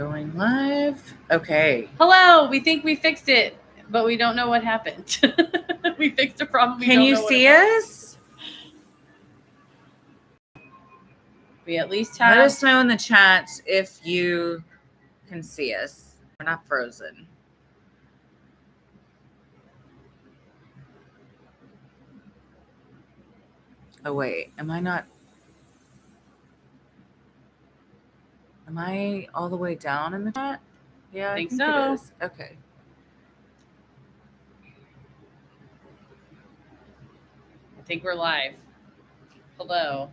Going live. Okay. Hello, we think we fixed it, but we don't know what happened. We fixed a problem. Can you see us? We at least have. Let us know in the chat if you can see us. We're not frozen. Oh, wait. Am I all the way down in the chat? Yeah, I think so. It is. Okay. I think we're live. Hello.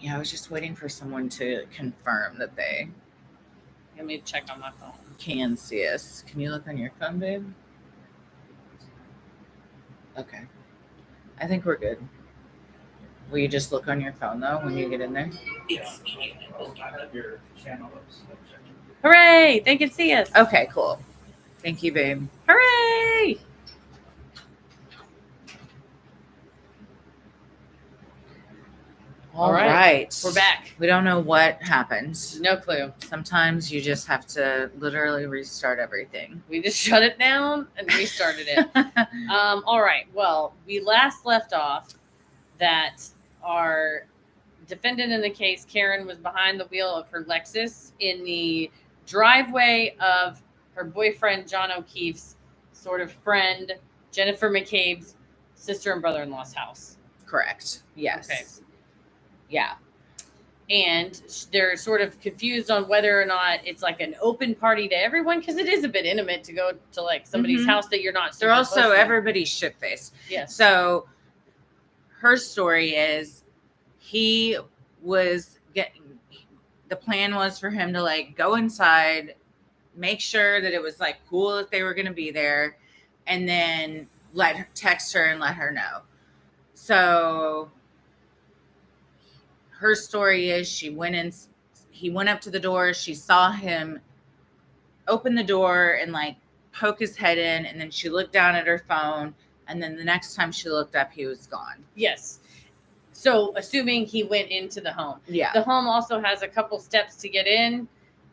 Yeah, I was just waiting for someone to confirm that they Let me check on my phone. Can see us. Can you look on your phone, babe? Okay. I think we're good. Will you just look on your phone, though, when you get in there? Hooray! They can see us. Okay, cool. Thank you, babe. Hooray! All right. We're back. We don't know what happened. No clue. Sometimes you just have to literally restart everything. We just shut it down and restarted it. All right. Well, we last left off that our defendant in the case, Karen, was behind the wheel of her Lexus in the driveway of her boyfriend, John O'Keefe's sort of friend, Jennifer McCabe's sister and brother-in-law's house. Correct. Yes. Okay. Yeah. And they're sort of confused on whether or not it's like an open party to everyone, because it is a bit intimate to go to like somebody's house that you're not. They're also everybody's shit-faced. Yes. So her story is he was the plan was for him to like go inside, make sure that it was like cool that they were going to be there, and then text her and let her know. So her story is he went up to the door. She saw him open the door and like poke his head in. And then she looked down at her phone. And then the next time she looked up, he was gone. Yes. So assuming he went into the home. Yeah. The home also has a couple steps to get in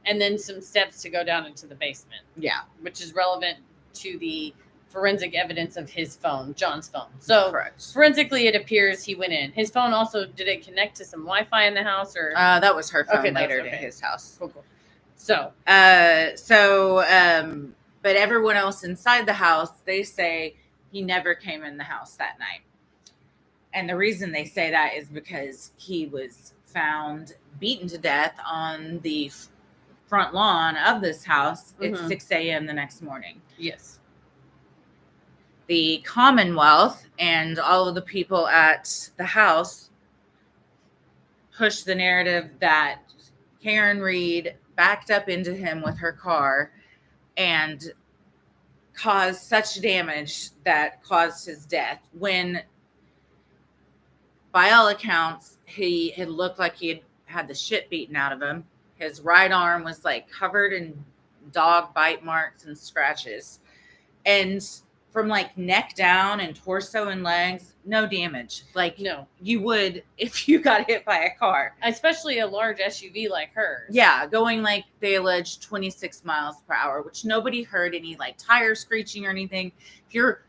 and then some steps to go down into the basement. Yeah. Which is relevant to the forensic evidence of his phone, John's phone. So correct. Forensically, it appears he went in. His phone also, did it connect to some Wi-Fi in the house, or? That was her phone later to his house. Cool. So. But everyone else inside the house, they say he never came in the house that night. And the reason they say that is because he was found beaten to death on the front lawn of this house at 6 a.m. the next morning. Yes. The Commonwealth and all of the people at the house pushed the narrative that Karen Reed backed up into him with her car and caused such damage that caused his death, when by all accounts he had looked like he had the shit beaten out of him. His right arm was like covered in dog bite marks and scratches, and from like neck down and torso and legs, no damage. Like, no, you would if you got hit by a car. Especially a large SUV like hers. Yeah, going like they alleged 26 miles per hour, which nobody heard any like tire screeching or anything. If you're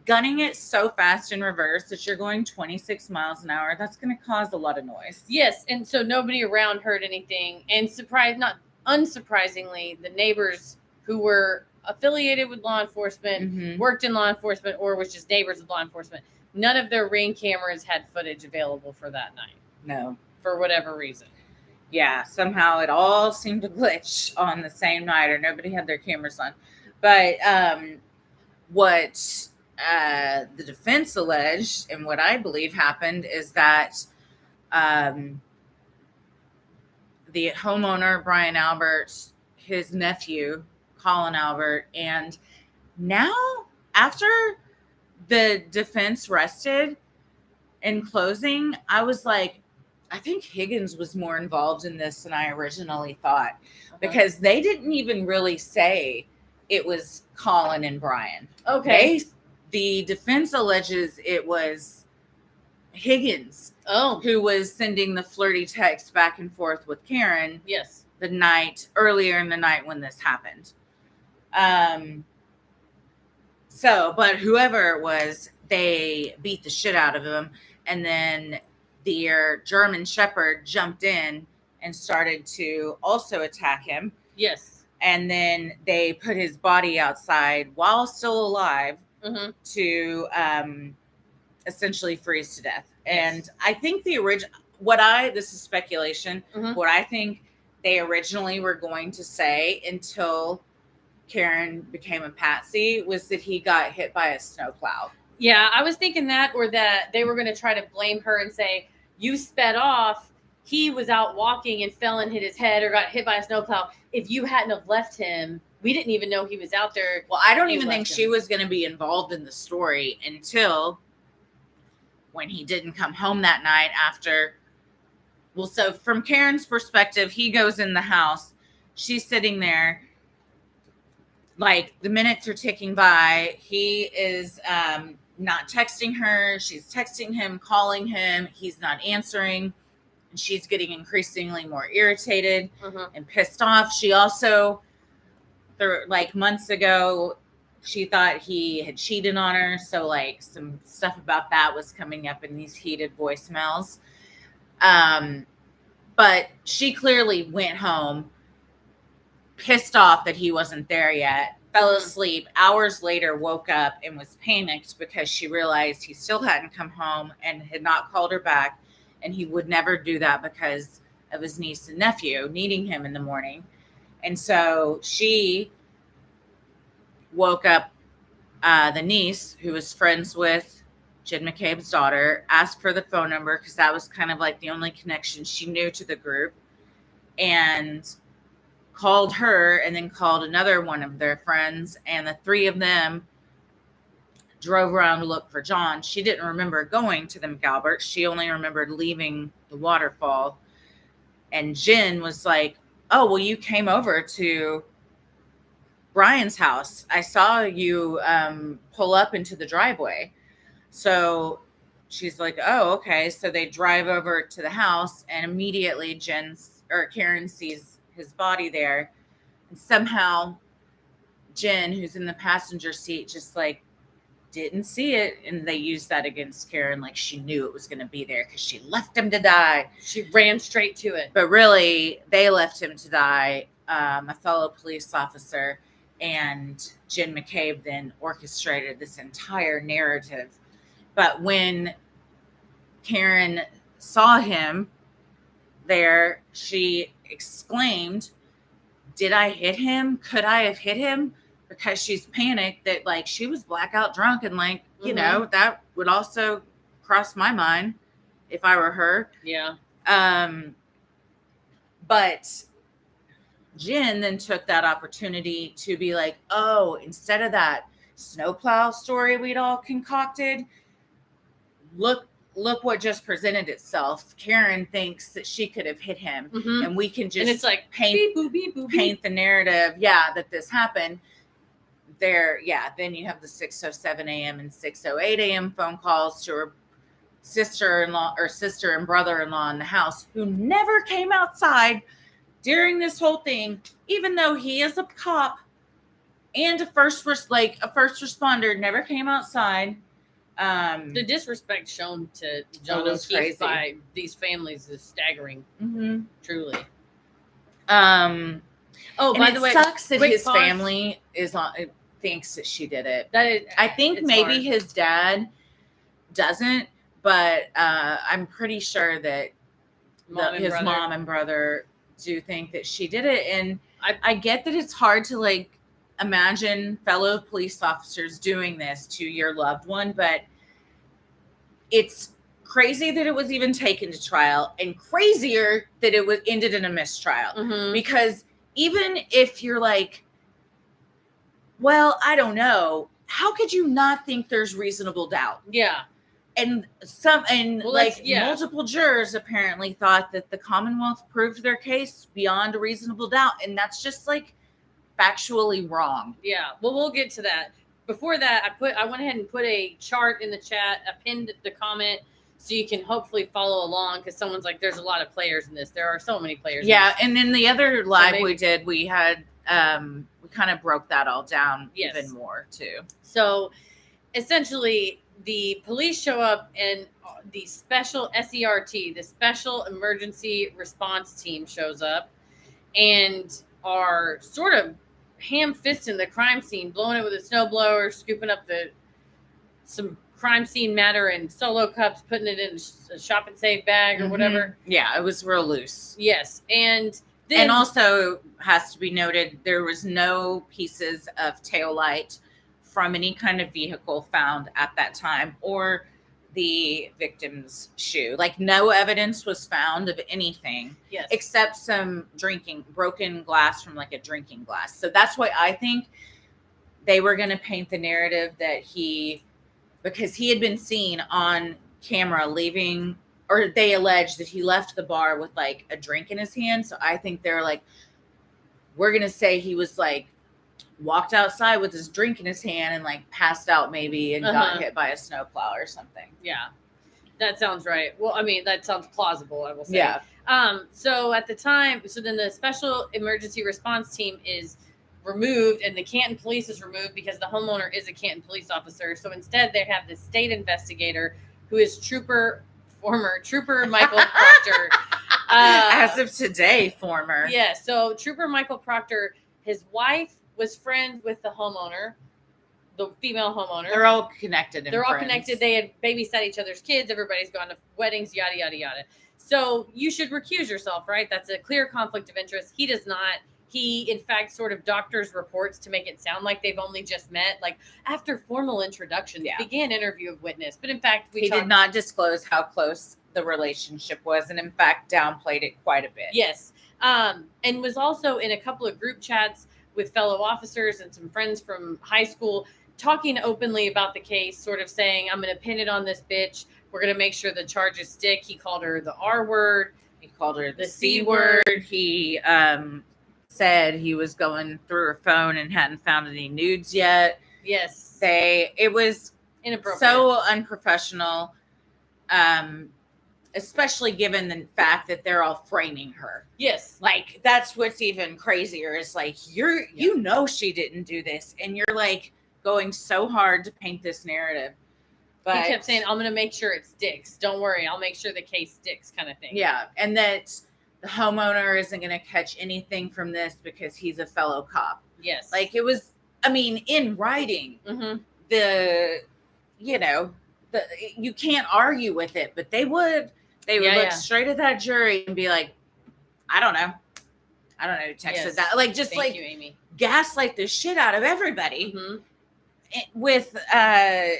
gunning it so fast in reverse that you're going 26 miles an hour, that's going to cause a lot of noise. Yes, and so nobody around heard anything. And not unsurprisingly, the neighbors who were affiliated with law enforcement, worked in law enforcement, or was just neighbors of law enforcement, none of their Ring cameras had footage available for that night. No. For whatever reason. Yeah, somehow it all seemed to glitch on the same night, or nobody had their cameras on. But what the defense alleged, and what I believe happened, is that the homeowner, Brian Albert, his nephew, Colin Albert, and now after the defense rested in closing, I was like, I think Higgins was more involved in this than I originally thought, because they didn't even really say it was Colin and Brian. Okay. The defense alleges it was Higgins, who was sending the flirty text back and forth with Karen. Yes. earlier in the night when this happened. But whoever it was, they beat the shit out of him, and then their German Shepherd jumped in and started to also attack him. Yes. And then they put his body outside while still alive to essentially freeze to death. Yes. And I think this is speculation, what I think they originally were going to say until Karen became a patsy was that he got hit by a snowplow. Yeah, I was thinking that, or that they were going to try to blame her and say, you sped off, he was out walking and fell and hit his head or got hit by a snowplow. If you hadn't have left him, we didn't even know he was out there. Well, I don't even think she was going to be involved in the story until when he didn't come home that night after. Well, so from Karen's perspective, he goes in the house. She's sitting there. Like, the minutes are ticking by. He is not texting her. She's texting him, calling him. He's not answering. And she's getting increasingly more irritated and pissed off. She also, like months ago, she thought he had cheated on her. So, like, some stuff about that was coming up in these heated voicemails. But she clearly went home pissed off that he wasn't there yet, fell asleep, hours later woke up and was panicked because she realized he still hadn't come home and had not called her back, and he would never do that because of his niece and nephew needing him in the morning. And so she woke up the niece, who was friends with Jen McCabe's daughter, asked for the phone number because that was kind of like the only connection she knew to the group, and called her and then called another one of their friends, and the three of them drove around to look for John. She didn't remember going to the McAlberts. She only remembered leaving the waterfall. And Jen was like, oh, well, you came over to Brian's house. I saw you pull up into the driveway. So she's like, oh, okay. So they drive over to the house, and immediately Karen sees his body there, and somehow Jen, who's in the passenger seat, just like didn't see it, and they used that against Karen, like she knew it was going to be there because she left him to die. She ran straight to it, but really they left him to die. A fellow police officer and Jen McCabe then orchestrated this entire narrative. But when Karen saw him there, she exclaimed, did I hit him? Could I have hit him? Because she's panicked that, like, she was blackout drunk, and like, you know, that would also cross my mind if I were her. Yeah. But Jen then took that opportunity to be like, oh, instead of that snowplow story we'd all concocted, look what just presented itself. Karen thinks that she could have hit him, and we can just, and it's like paint the narrative, that this happened. There, then you have the 6:07 a.m. and 6:08 a.m. phone calls to her sister and brother-in-law in the house, who never came outside during this whole thing, even though he is a cop and a first responder, never came outside. The disrespect shown to John O'Keefe by these families is staggering. Truly. By the way, it sucks that his family thinks that she did it. I think maybe his dad doesn't, but I'm pretty sure that his mom and brother do think that she did it. And I get that it's hard to like imagine fellow police officers doing this to your loved one, but it's crazy that it was even taken to trial, and crazier that it was ended in a mistrial. Because even if you're like, well, I don't know, how could you not think there's reasonable doubt? Yeah. And multiple jurors apparently thought that the Commonwealth proved their case beyond a reasonable doubt, and that's just like factually wrong. Yeah. Well, we'll get to that. Before that, I went ahead and put a chart in the chat. I pinned the comment so you can hopefully follow along, because someone's like, there's a lot of players in this. There are so many players. Yeah, in and then the other live maybe- we did, we had we kind of broke that all down Yes. even more too. So essentially, the police show up, and the special SERT, the Special Emergency Response Team, shows up and are sort of ham-fisting the crime scene, blowing it with a snowblower, scooping up some crime scene matter in Solo cups, putting it in a shop and save bag or whatever. Yeah, it was real loose. Yes, and then, and also has to be noted, there was no pieces of tail light from any kind of vehicle found at that time, or the victim's shoe. Like, no evidence was found of anything, yes, except some broken glass from like a drinking glass. So that's why I think they were going to paint the narrative that because he had been seen on camera leaving, or they alleged that he left the bar with like a drink in his hand. So I think they're like, we're going to say he was like, walked outside with his drink in his hand and like passed out maybe and got hit by a snowplow or something. Yeah, that sounds right. Well, I mean, that sounds plausible, I will say. Yeah. So at the time, then the Special Emergency Response Team is removed, and the Canton Police is removed because the homeowner is a Canton police officer. So instead, they have the state investigator, who is former Trooper Michael Proctor. As of today, former. Yeah. So Trooper Michael Proctor, his wife was friends with the homeowner, the female homeowner. They're all connected. They're all connected. They had babysat each other's kids. Everybody's gone to weddings, yada, yada, yada. So you should recuse yourself, right? That's a clear conflict of interest. He does not. He, in fact, sort of doctors reports to make it sound like they've only just met. Like, after formal introductions, began interview of witness. But in fact, he did not disclose how close the relationship was, and in fact, downplayed it quite a bit. Yes. And was also in a couple of group chats with fellow officers and some friends from high school, talking openly about the case, sort of saying, I'm going to pin it on this bitch. We're going to make sure the charges stick. He called her the R word. He called her the C word. He said he was going through her phone and hadn't found any nudes yet. Yes. It was inappropriate. So unprofessional, especially given the fact that they're all framing her. Yes. Like, that's what's even crazier is like, you know she didn't do this, and you're like going so hard to paint this narrative. But he kept saying, I'm going to make sure it sticks. Don't worry. I'll make sure the case sticks, kind of thing. Yeah. And that the homeowner isn't going to catch anything from this because he's a fellow cop. Yes. Like, it was, I mean, in writing, you can't argue with it, but they would look straight at that jury and be like, I don't know who texted that. Like, just Thank you, Amy. Gaslight the shit out of everybody with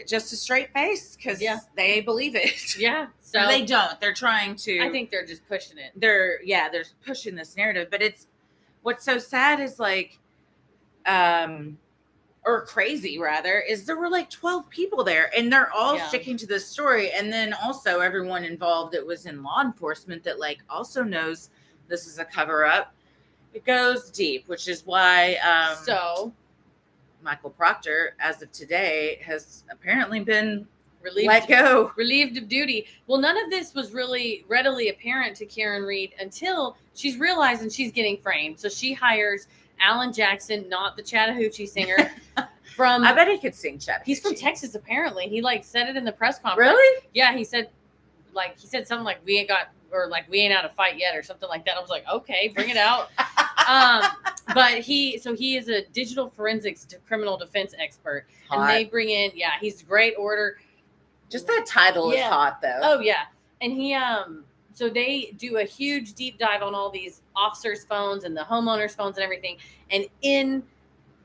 just a straight face, because they believe it. Yeah. So or they don't. They're trying to. I think they're just pushing it. They're pushing this narrative, but it's what's so sad is like, or crazy rather, is there were like 12 people there, and they're all sticking to this story. And then also everyone involved that was in law enforcement that like also knows this is a cover up. It goes deep, which is why Michael Proctor, as of today, has apparently been relieved of duty. Well, none of this was really readily apparent to Karen Reed until she's realizing she's getting framed. So she hires Alan Jackson, not the Chattahoochee singer. I bet he could sing Chattahoochee. He's from Texas, apparently. He said it in the press conference. Really? Yeah, he said something like, we ain't out of fight yet, or something like that. I was like, okay, bring it out. But he is a digital forensics criminal defense expert. Hot. And they bring in, he's a great orator. Just that title is hot, though. Oh, yeah. And he, so they do a huge deep dive on all these officers' phones and the homeowners' phones and everything. And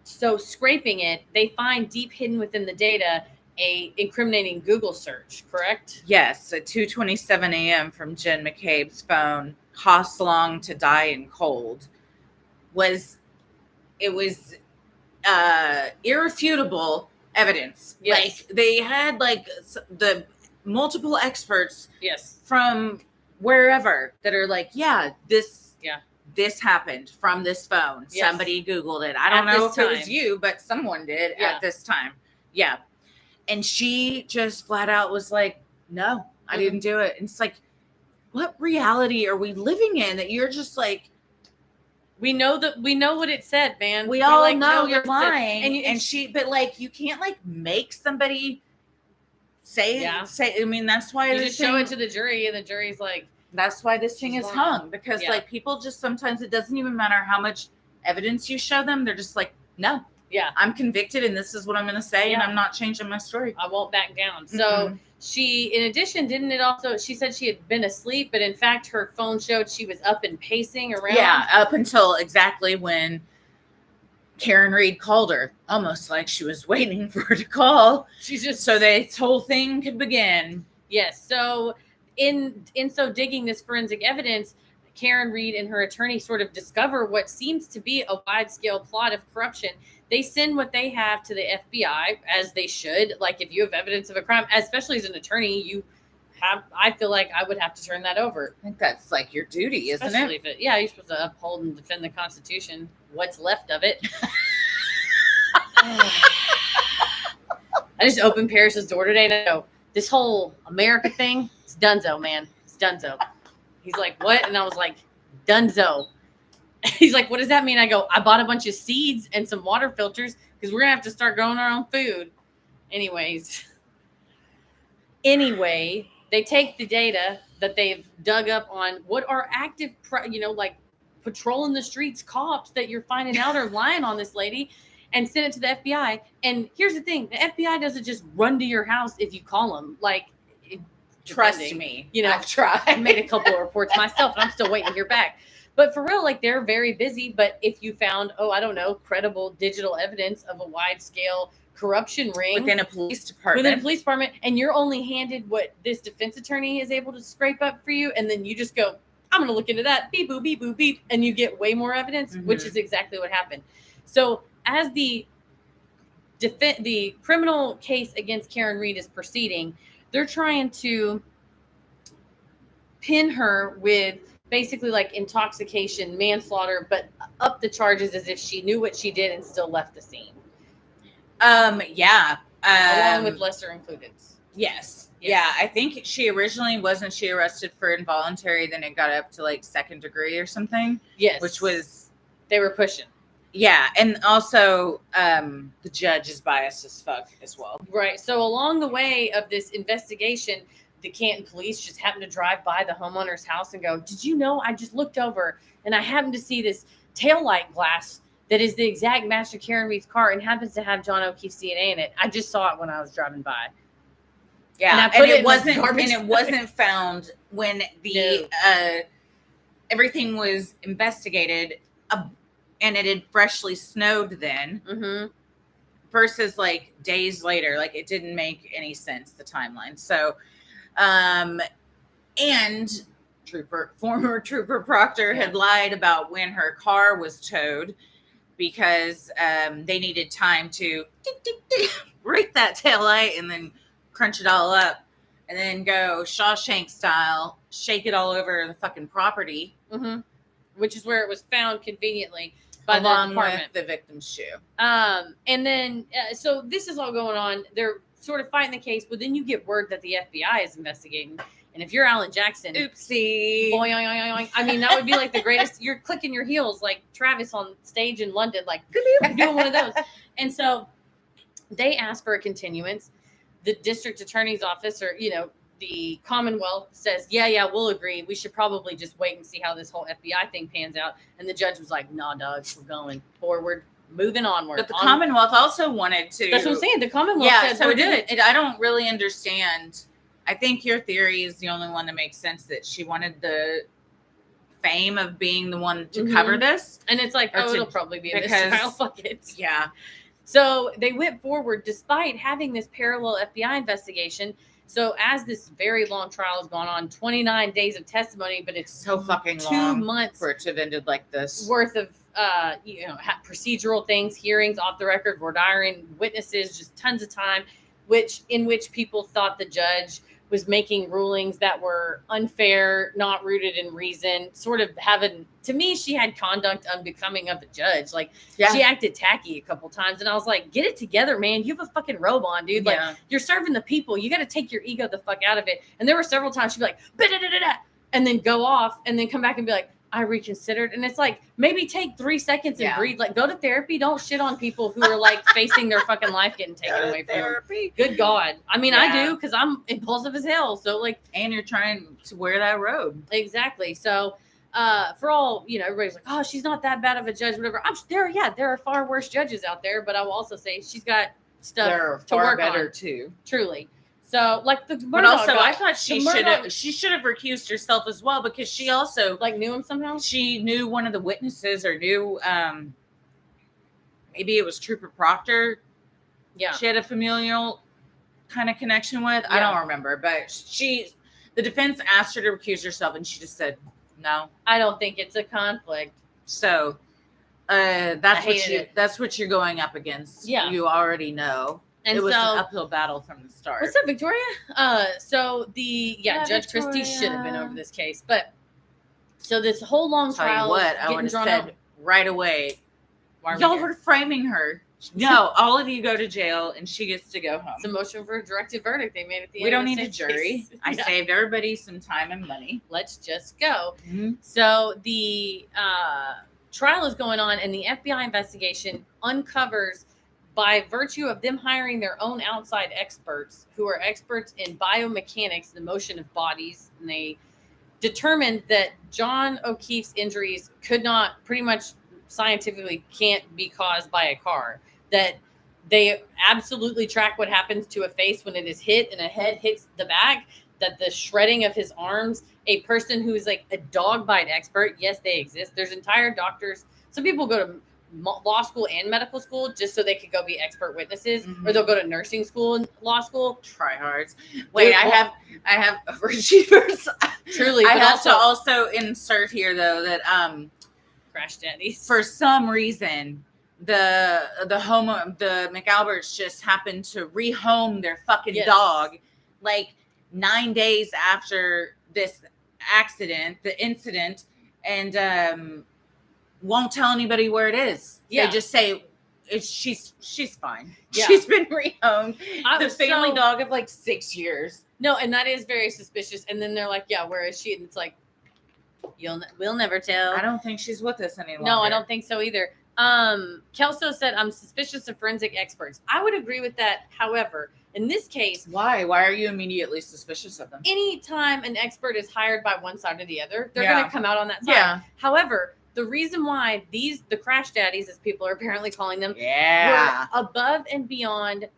scraping it, they find deep hidden within the data a incriminating Google search, correct? Yes, at 2:27 a.m. from Jen McCabe's phone, costs long to die in cold, was irrefutable evidence. Yes. Like, they had like the multiple experts from wherever that are like, this happened from this phone. Yes. Somebody Googled it. I don't know if it was you, but someone did at this time. Yeah. And she just flat out was like, no, I didn't do it. And it's like, what reality are we living in that you're just like, we know what it said, man. we all like, know what you're it said. lying. But like, you can't like make somebody say, I mean, that's why you just show it to the jury, and the jury's like, that's why this thing is hung, because like people just, sometimes it doesn't even matter how much evidence you show them. They're just like, no, I'm convicted and this is what I'm going to say. And I'm not changing my story. I won't back down. So she, in addition, she said she had been asleep, but in fact, her phone showed she was up and pacing around. Yeah. Up until exactly when Karen Reed called her, almost like she was waiting for her to call. She's just so this whole thing could begin. Yes. So in so digging this forensic evidence, Karen Reed and her attorney sort of discover what seems to be a wide-scale plot of corruption. They send what they have to the FBI, as they should. Like, if you have evidence of a crime, especially as an attorney, I feel like I would have to turn that over. I think that's like your duty, isn't it? You're supposed to uphold and defend the Constitution. What's left of it. I just opened Parrish's door today and I go, this whole America thing, it's dunzo, man. It's dunzo. He's like, what? And I was like, dunzo. He's like, what does that mean? I go, I bought a bunch of seeds and some water filters because we're going to have to start growing our own food. Anyway, they take the data that they've dug up on what are active, like patrolling the streets cops that you're finding out are lying on this lady, and send it to the FBI. And here's the thing. The FBI doesn't just run to your house if you call them. Like, trust me. I've tried. I made a couple of reports myself, and I'm still waiting to hear back. But for real, like, they're very busy. But if you found, credible digital evidence of a wide-scale corruption ring within a police department, and you're only handed what this defense attorney is able to scrape up for you, and then you just go, I'm going to look into that, beep, boop, beep, boop, beep, and you get way more evidence, which is exactly what happened. So as the criminal case against Karen Reed is proceeding, they're trying to pin her with basically like intoxication, manslaughter, but up the charges as if she knew what she did and still left the scene. Along with lesser included. Yes. Yeah, I think she originally wasn't she arrested for involuntary, then it got up to like second degree or something. Yes. Which was, they were pushing. Yeah, and also the judge is biased as fuck as well. Right. So along the way of this investigation, the Canton police just happened to drive by the homeowner's house and go, did you know, I just looked over and I happened to see this taillight glass that is the exact match to Karen Reed's car and happens to have John O'Keefe's DNA in it. I just saw it when I was driving by. Yeah, and it wasn't found when the everything was investigated, and it had freshly snowed then. Versus like days later, like it didn't make any sense, the timeline. So, and former Trooper Proctor had lied about when her car was towed because they needed time to break that taillight and then crunch it all up and then go Shawshank style, shake it all over the fucking property. Which is where it was found conveniently. By along with the victim's shoe. And then, so this is all going on. They're sort of fighting the case, but then you get word that the FBI is investigating. And if you're Alan Jackson, oopsie. Boing, oing, oing. I mean, that would be like the greatest. You're clicking your heels like Travis on stage in London, like doing one of those. And so they ask for a continuance. The district attorney's office, or, the Commonwealth says, yeah, we'll agree. We should probably just wait and see how this whole FBI thing pans out. And the judge was like, nah, dog, we're going forward, moving onward. But the Commonwealth also wanted to. That's what I'm saying. The Commonwealth said, so I don't really understand. I think your theory is the only one that makes sense, that she wanted the fame of being the one to cover this. And it's like, it'll probably be a mistrial. Fuck it. Yeah. So they went forward despite having this parallel FBI investigation. So as this very long trial has gone on, 29 days of testimony, but it's so fucking long 2 months for it to have ended like this. Worth of procedural things, hearings, off the record, voir dire, witnesses, just tons of time, in which people thought the judge was making rulings that were unfair, not rooted in reason, sort of having, to me, she had conduct unbecoming of a judge. Like, she acted tacky a couple times. And I was like, get it together, man. You have a fucking robe on, dude. Like, you're serving the people. You got to take your ego the fuck out of it. And there were several times she'd be like, "Ba-da-da-da-da," and then go off and then come back and be like, I reconsidered. And it's like, maybe take 3 seconds and breathe. Like, go to therapy. Don't shit on people who are like facing their fucking life getting taken away from them. Good God. I mean, I do, because I'm impulsive as hell. So like, and you're trying to wear that robe. Exactly. So for all, everybody's like, oh, she's not that bad of a judge, whatever. There are far worse judges out there, but I will also say she's got stuff to work better on, too. Truly. So, like but also, I thought she should have recused herself as well, because she also knew him somehow. She knew one of the witnesses, or knew maybe it was Trooper Proctor. Yeah, she had a familial kind of connection with. I don't remember, but the defense asked her to recuse herself, and she just said no. I don't think it's a conflict. So that's what you're going up against. Yeah, you already know. And it was an uphill battle from the start. What's up, Victoria? So Judge Victoria. Christie should have been over this case, but so this whole long trial. I would have said right away, y'all were framing her. No, all of you go to jail, and she gets to go home. It's a motion for a directed verdict they made at the end. We don't need a jury. I saved everybody some time and money. Let's just go. Mm-hmm. So the trial is going on, and the FBI investigation uncovers, by virtue of them hiring their own outside experts who are experts in biomechanics, the motion of bodies, and they determined that John O'Keefe's injuries pretty much scientifically can't be caused by a car. That they absolutely track what happens to a face when it is hit and a head hits the back, that the shredding of his arms, a person who is like a dog bite expert, yes, they exist. There's entire doctors. Some people go to law school and medical school just so they could go be expert witnesses, or they'll go to nursing school and law school. Tryhards. Wait, I have overachievers. Truly, I have to also insert here though that crash daddies, for some reason, the McAlberts just happened to rehome their fucking dog like 9 days after this incident, and won't tell anybody where it is. Yeah. They just say she's fine. Yeah. She's been rehomed. The family dog of like 6 years. No, and that is very suspicious. And then they're like, yeah, where is she? And it's like, we'll never tell. I don't think she's with us any longer. No, I don't think so either. Kelso said, I'm suspicious of forensic experts. I would agree with that. However, in this case, why are you immediately suspicious of them? Anytime an expert is hired by one side or the other, they're going to come out on that side. Yeah. However, the reason why the crash daddies, as people are apparently calling them, were above and beyond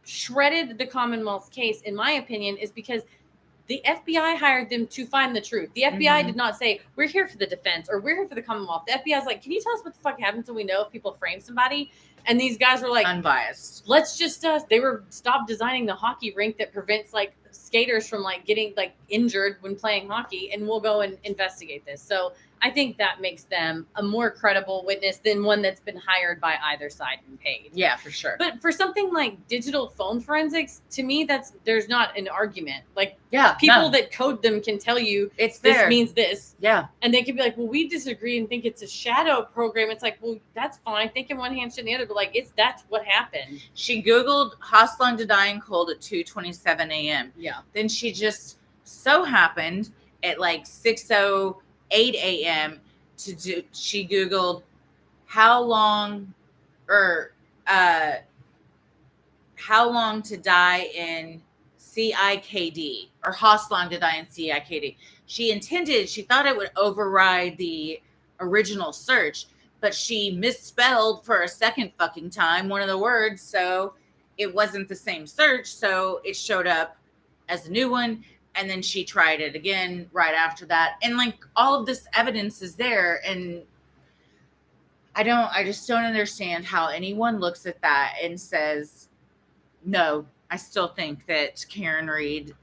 shredded the Commonwealth's case, in my opinion, is because the FBI hired them to find the truth. The FBI did not say, we're here for the defense or we're here for the Commonwealth. The FBI is like, can you tell us what the fuck happens so we know if people frame somebody? And these guys were like, unbiased. Let's just, stop designing the hockey rink that prevents like skaters from like getting like injured when playing hockey, and we'll go and investigate this. So I think that makes them a more credible witness than one that's been hired by either side and paid. Yeah, for sure. But for something like digital phone forensics, to me, there's not an argument. Like, people that code them can tell you this means this. Yeah. And they can be like, well, we disagree and think it's a shadow program. It's like, well, that's fine. Thinking one hand, shit in the other. But like, that's what happened. She Googled Hostline to Dying Cold at 2:27 a.m. Yeah. Then she just so happened at like 6:08 a.m. she Googled how long to die in CIKD, or Hostline to Die in CIKD. She thought it would override the original search, but she misspelled for a second fucking time one of the words, so it wasn't the same search, so it showed up as a new one. And then she tried it again right after that. And like all of this evidence is there. And I just don't understand how anyone looks at that and says, no, I still think that Karen Reed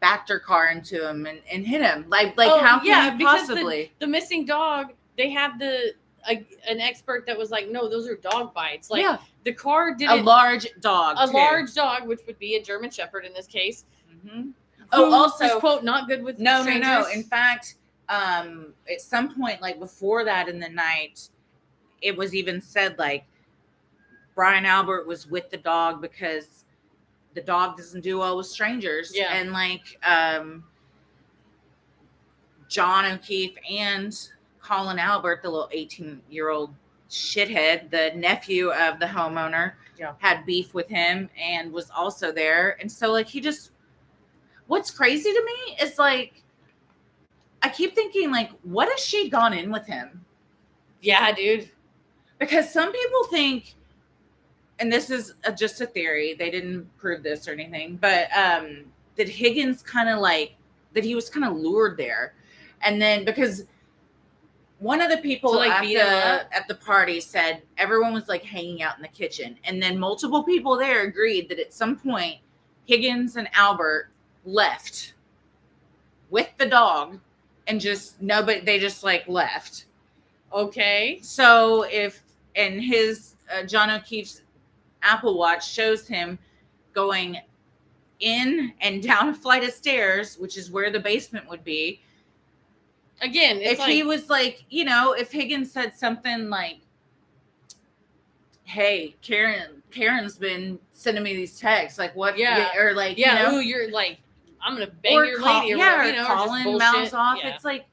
backed her car into him and hit him. How can you possibly? The missing dog, they have an expert that was like, no, those are dog bites. Like the car didn't. A large dog, large dog, which would be a German Shepherd in this case. Mm-hmm. Oh, also, was, quote, not good with strangers? No. In fact, at some point, like before that in the night, it was even said like Brian Albert was with the dog because the dog doesn't do well with strangers. Yeah. And like John O'Keefe and Colin Albert, the little 18-year-old shithead, the nephew of the homeowner, had beef with him and was also there. And so like he just, what's crazy to me is like, I keep thinking like, what if she'd gone in with him? Yeah, dude. Because some people think, and this is just a theory, they didn't prove this or anything, but that Higgins kind of like, that he was kind of lured there. And then because one of the people at the party said everyone was like hanging out in the kitchen. And then multiple people there agreed that at some point Higgins and Albert left with the dog and just nobody, they just like left. Okay. So and his John O'Keefe's Apple Watch shows him going in and down a flight of stairs, which is where the basement would be. Again, if he was like, you know, if Higgins said something like, hey, Karen's been sending me these texts, like what? Yeah. Or like, yeah, you know, ooh, you're like, I'm going to bang your lady. Or whatever, you know, Colin mouths off. Yeah. It's like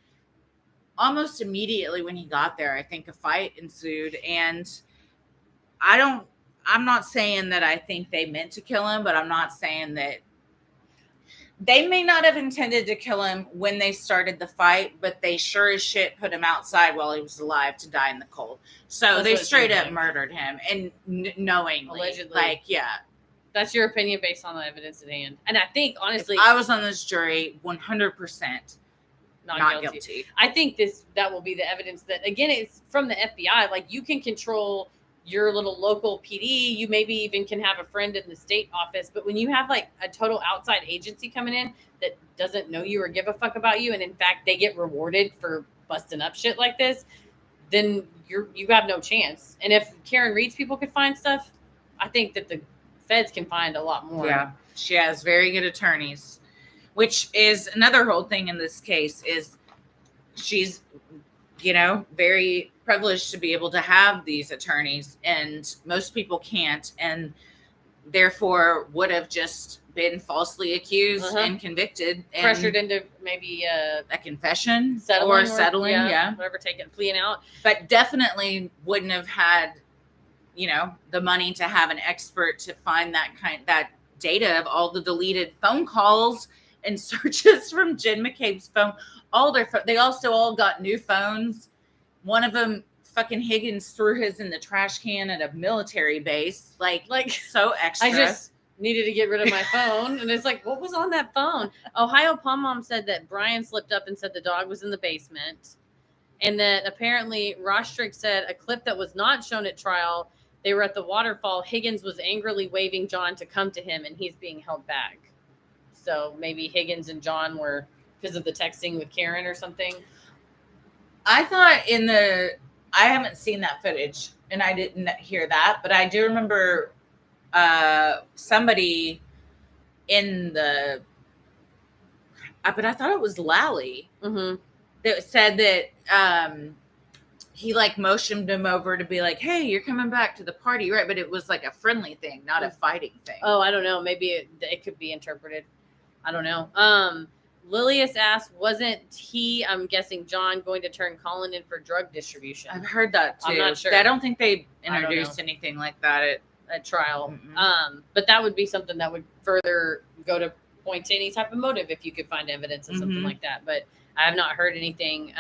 almost immediately when he got there, I think a fight ensued. And I'm not saying that I think they meant to kill him, but I'm not saying that they may not have intended to kill him when they started the fight, but they sure as shit put him outside while he was alive to die in the cold. So they straight up murdered him, and knowingly. Allegedly. Like, yeah. That's your opinion based on the evidence at hand. And I think, honestly, if I was on this jury, 100% not guilty. I think that will be the evidence that, again, it's from the FBI. Like, you can control your little local PD. You maybe even can have a friend in the state office. But when you have like a total outside agency coming in that doesn't know you or give a fuck about you, and in fact they get rewarded for busting up shit like this, then you have no chance. And if Karen Reed's people could find stuff, I think that the feds can find a lot more. Yeah, she has very good attorneys, which is another whole thing in this case. Is she's, you know, very privileged to be able to have these attorneys, and most people can't, and therefore would have just been falsely accused and convicted and pressured into maybe a confession settling, whatever, pleading out, but definitely wouldn't have had, you know, the money to have an expert to find that data of all the deleted phone calls and searches from Jen McCabe's phone. They also all got new phones. One of them, fucking Higgins, threw his in the trash can at a military base. Like so extra. I just needed to get rid of my phone. And it's like, what was on that phone? Ohio Pom Mom said that Brian slipped up and said the dog was in the basement. And that apparently Rostrick said a clip that was not shown at trial, they were at the waterfall. Higgins was angrily waving John to come to him, and he's being held back. So maybe Higgins and John were because of the texting with Karen or something. I thought I haven't seen that footage and I didn't hear that, but I do remember somebody but I thought it was Lally that said that he like motioned him over to be like, hey, you're coming back to the party, right? But it was like a friendly thing, not a fighting thing. Oh, I don't know. Maybe it could be interpreted. I don't know. Lilius asked, wasn't he, I'm guessing John, going to turn Colin in for drug distribution? I've heard that too. I'm not sure. I don't think they introduced anything like that at trial. But that would be something that would further go to point to any type of motive if you could find evidence of something like that. But I have not heard anything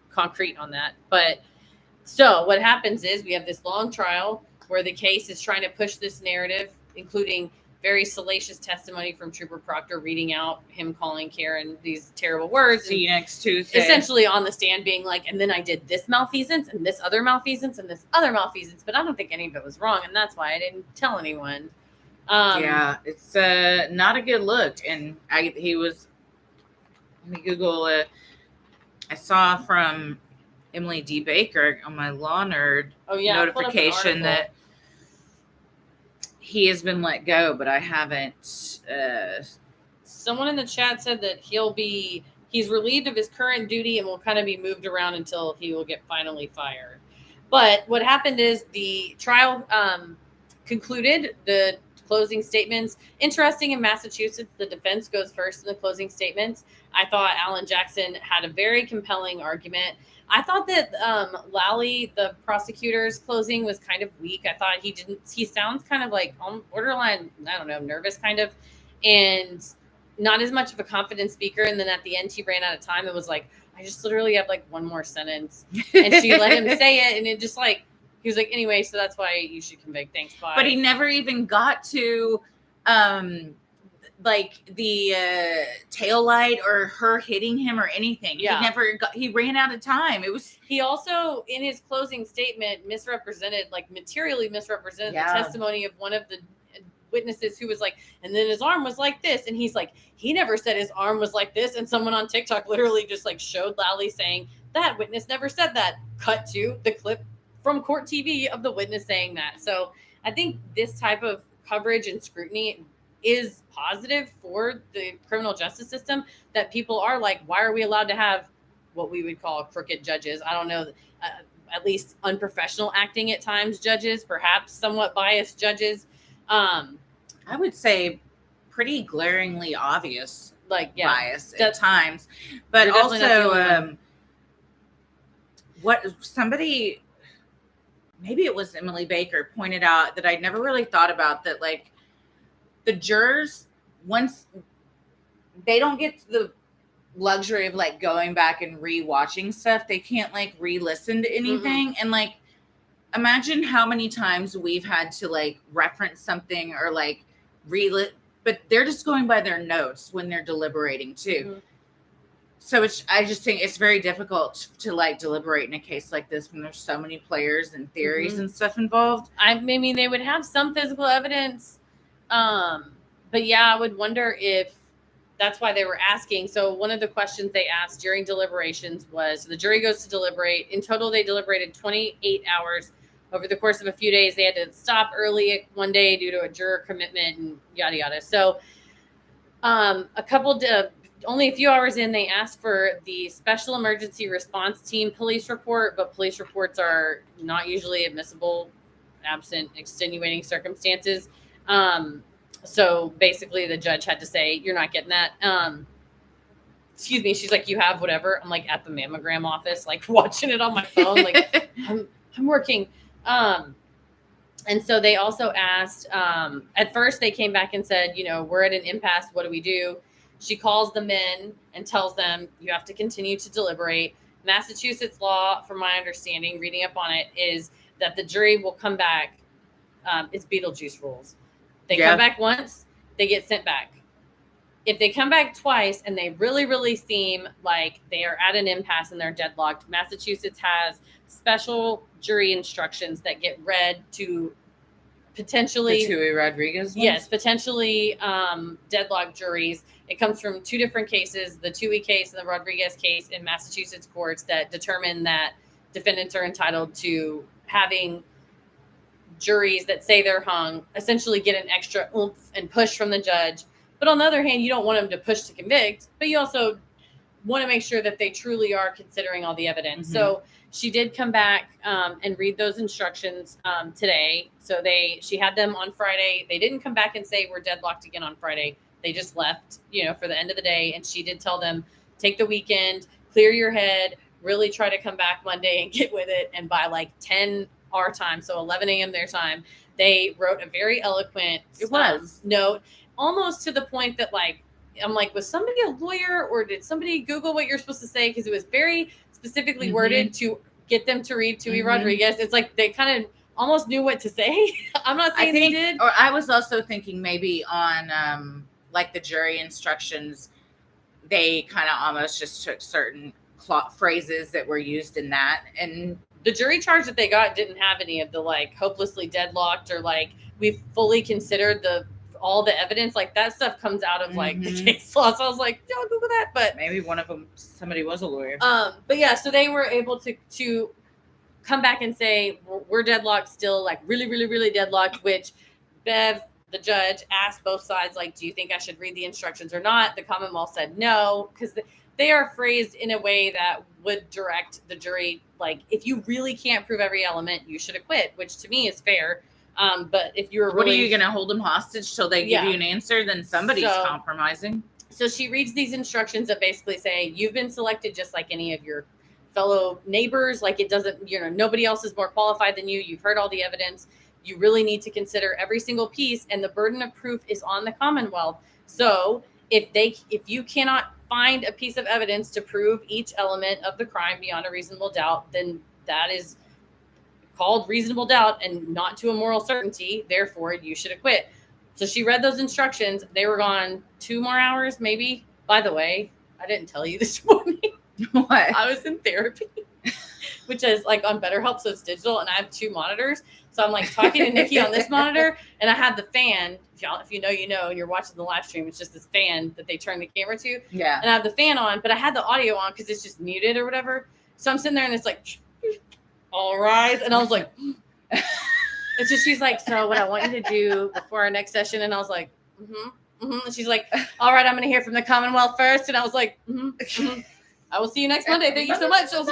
concrete on that. But so what happens is we have this long trial where the case is trying to push this narrative, including very salacious testimony from Trooper Proctor reading out him calling Karen these terrible words. See you next Tuesday. Essentially on the stand being like, and then I did this malfeasance and this other malfeasance and this other malfeasance, but I don't think any of it was wrong. And that's why I didn't tell anyone. Yeah, it's not a good look. And he was, let me Google it. I saw from Emily D. Baker on my Law Nerd notification that he has been let go, but I haven't someone in the chat said that he's relieved of his current duty and will kind of be moved around until he will get finally fired. But what happened is the trial concluded. The closing statements. Interesting, in Massachusetts, the defense goes first in the closing statements. I thought Alan Jackson had a very compelling argument. I thought that Lally, the prosecutor's closing, was kind of weak. I thought he sounds kind of like borderline, I don't know, nervous kind of, and not as much of a confident speaker. And then at the end, he ran out of time. It was like, I just literally have like one more sentence. And she let him say it. And it just like, he was like, anyway, so that's why you should convict. Thanks, bye. But he never even got to like the tail light or her hitting him or anything. Yeah. He ran out of time. He also, in his closing statement, materially misrepresented the testimony of one of the witnesses who was like, and then his arm was like this. And he's like, he never said his arm was like this. And someone on TikTok literally just like showed Lally saying, that witness never said that. Cut to the clip from court TV of the witness saying that. So I think this type of coverage and scrutiny is positive for the criminal justice system, that people are like, why are we allowed to have what we would call crooked judges? I don't know, at least unprofessional acting at times judges, perhaps somewhat biased judges. I would say pretty glaringly obvious bias at times. But also what somebody, maybe it was Emily Baker, pointed out that I'd never really thought about, that like the jurors, once they don't get the luxury of like going back and re-watching stuff, they can't like re-listen to anything. And like, imagine how many times we've had to like reference something or like but they're just going by their notes when they're deliberating too. So I just think it's very difficult to like deliberate in a case like this when there's so many players and theories and stuff involved. I mean, they would have some physical evidence. But yeah, I would wonder if that's why they were asking. So one of the questions they asked during deliberations was, the jury goes to deliberate. In total, they deliberated 28 hours. Over the course of a few days, they had to stop early one day due to a juror commitment and yada, yada. So only a few hours in, they asked for the Special Emergency Response Team police report, but police reports are not usually admissible absent extenuating circumstances. So basically the judge had to say, you're not getting that. Excuse me. She's like, you have whatever. I'm like at the mammogram office, like watching it on my phone. Like I'm working. And so they also asked, at first they came back and said, we're at an impasse. What do we do? She calls them in and tells them, you have to continue to deliberate. Massachusetts law, from my understanding, reading up on it, is that the jury will come back. It's Beetlejuice rules. They come back once, they get sent back. If they come back twice and they really, really seem like they are at an impasse and they're deadlocked, Massachusetts has special jury instructions that get read to potentially... The Tui Rodriguez ones? Yes, potentially deadlocked juries. It comes from two different cases, the Tui case and the Rodriguez case in Massachusetts courts, that determine that defendants are entitled to having juries that say they're hung essentially get an extra oomph and push from the judge. But on the other hand, you don't want them to push to convict, but you also want to make sure that they truly are considering all the evidence. So she did come back and read those instructions today. So she had them on Friday. They didn't come back and say we're deadlocked again on Friday. They just left, for the end of the day. And she did tell them, take the weekend, clear your head, really try to come back Monday and get with it. And by like 10 our time, so 11 a.m. their time, they wrote a very eloquent note, almost to the point that like, I'm like, was somebody a lawyer or did somebody Google what you're supposed to say? Because it was very specifically worded to get them to read Tui Rodriguez. It's like they kind of almost knew what to say. I'm not saying they did. Or I was also thinking maybe on like the jury instructions, they kind of almost just took certain phrases that were used in that. And the jury charge that they got didn't have any of the like hopelessly deadlocked or like we've fully considered all the evidence. Like that stuff comes out of like the case law. So I was like, don't Google that. But maybe one of them, somebody was a lawyer. But yeah, so they were able to come back and say we're deadlocked still, like really, really, really deadlocked. Which Bev, the judge asked both sides, like, do you think I should read the instructions or not? The Commonwealth said no, because they are phrased in a way that would direct the jury, like, if you really can't prove every element, you should acquit, which to me is fair. But if you're what are you going to hold them hostage till they give you an answer? Then somebody's compromising. So she reads these instructions that basically say, you've been selected just like any of your fellow neighbors. Like, it doesn't, nobody else is more qualified than you. You've heard all the evidence. You really need to consider every single piece, and the burden of proof is on the Commonwealth. So if you cannot find a piece of evidence to prove each element of the crime beyond a reasonable doubt, then that is called reasonable doubt and not to a moral certainty. Therefore, you should acquit. So she read those instructions. They were gone 2 more hours, maybe. By the way, I didn't tell you this morning. What? I was in therapy, which is like on BetterHelp, so it's digital, and I have 2 monitors. So I'm like talking to Nikki on this monitor, and I had the fan. If you know, and you're watching the live stream, it's just this fan that they turn the camera to. Yeah. And I have the fan on, but I had the audio on because it's just muted or whatever. So I'm sitting there, and it's like, all rise, and I was like, and so she's like, so what I want you to do before our next session, and I was like, And she's like, all right, I'm going to hear from the Commonwealth first, and I was like, I will see you next Monday. Thank you so much. I was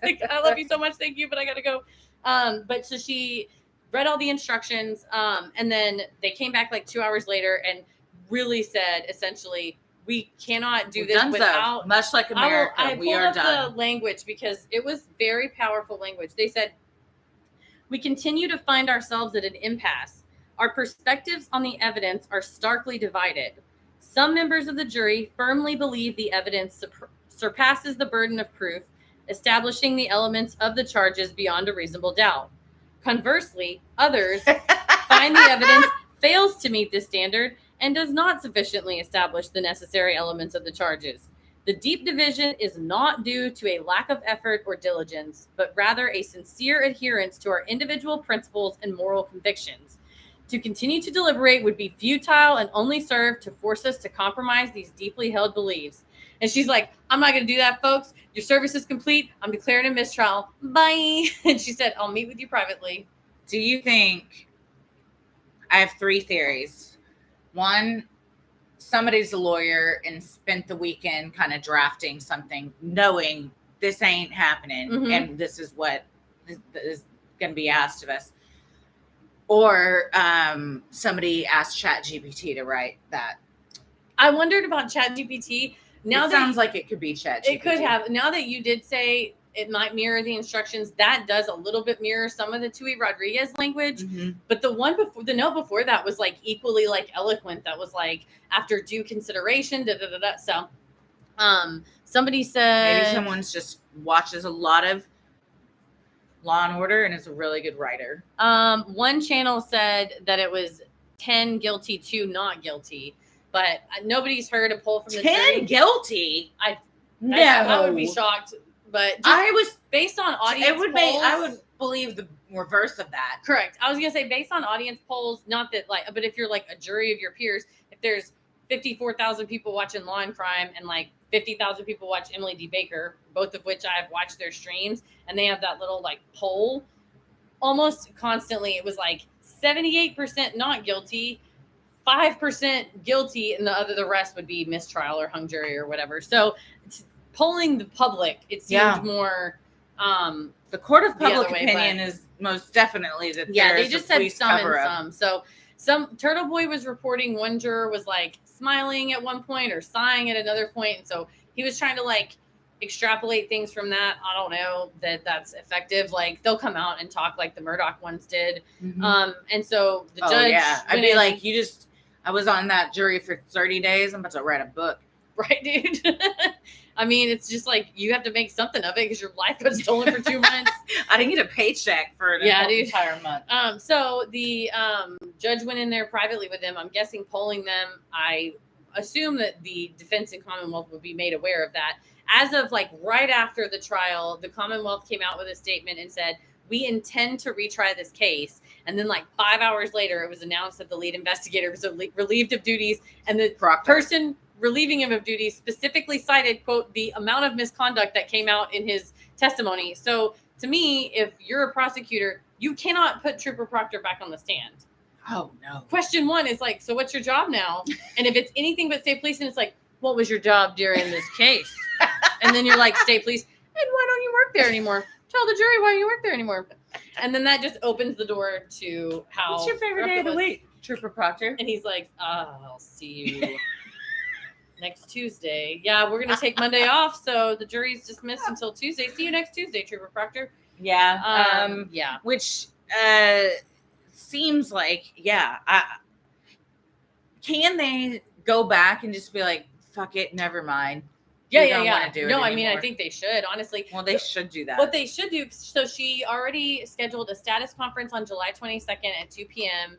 like, I love you so much. Thank you, but I got to go. But so she read all the instructions, and then they came back like 2 hours later and really said, essentially, we cannot do this without. Much like America, we are done. I pulled up the language because it was very powerful language. They said, we continue to find ourselves at an impasse. Our perspectives on the evidence are starkly divided. Some members of the jury firmly believe the evidence surpasses the burden of proof, establishing the elements of the charges beyond a reasonable doubt. Conversely, others find the evidence fails to meet this standard and does not sufficiently establish the necessary elements of the charges. The deep division is not due to a lack of effort or diligence, but rather a sincere adherence to our individual principles and moral convictions. To continue to deliberate would be futile and only serve to force us to compromise these deeply held beliefs. And she's like, I'm not going to do that, folks. Your service is complete. I'm declaring a mistrial. Bye. And she said, I'll meet with you privately. Do you think, I have 3 theories. One, somebody's a lawyer and spent the weekend kind of drafting something, knowing this ain't happening and this is what is going to be asked of us. Or somebody asked ChatGPT to write that. I wondered about ChatGPT. Now sounds like it could be ChatGPT. It could have. Now that you did say it might mirror the instructions, that does a little bit mirror some of the Tui Rodriguez language. But the note before that was like equally like eloquent. That was like, after due consideration, So somebody said, maybe someone's just watches a lot of Law and Order and is a really good writer. One channel said that it was 10 guilty, 2 not guilty, but nobody's heard a poll from the 10 guilty. I would be shocked, but I was based on audience. It would polls, I would believe the reverse of that. Correct. I was gonna say based on audience polls, not that like, but if you're like a jury of your peers, if there's 54,000 people watching Law and Crime and like 50,000 people watch Emily D. Baker, both of which I've watched their streams, and they have that little like poll almost constantly. It was like 78% not guilty, 5% guilty, and the rest would be mistrial or hung jury or whatever. So polling the public, it seemed more. The court of public opinion is most definitely that. Yeah, they just said some and some. So Turtle Boy was reporting one juror was like smiling at one point or sighing at another point, and so he was trying to like extrapolate things from that. I don't know that that's effective. Like they'll come out and talk like the Murdoch ones did, and so the judge. Yeah, I'd be like, I was on that jury for 30 days. I'm about to write a book, right, dude? I mean, it's just like you have to make something of it because your life got stolen for 2 months. I didn't get a paycheck for an entire month. So the judge went in there privately with them. I'm guessing polling them. I assume that the defense and Commonwealth would be made aware of that. As of like right after the trial, the Commonwealth came out with a statement and said, we intend to retry this case. And then like 5 hours later, it was announced that the lead investigator was relieved of duties, and the person relieving him of duties specifically cited, quote, the amount of misconduct that came out in his testimony. So to me, if you're a prosecutor, you cannot put Trooper Proctor back on the stand. Oh no. Question 1 is like, so what's your job now? And if it's anything but state police, and it's like, what was your job during this case? And then you're like, state police, and why don't you work there anymore? Tell the jury why you work there anymore. And then that just opens the door to how. What's your favorite day of the week, Trooper Proctor? And he's like, I'll see you next Tuesday. Yeah, we're gonna take Monday off, so the jury's dismissed until Tuesday. See you next Tuesday, Trooper Proctor. Yeah. Yeah. Which seems like, can they go back and just be like, fuck it, never mind? We don't wanna do it No, I mean, I anymore. think they should, honestly. Well, they should do that. What they should do, so she already scheduled a status conference on July 22nd at 2 p.m.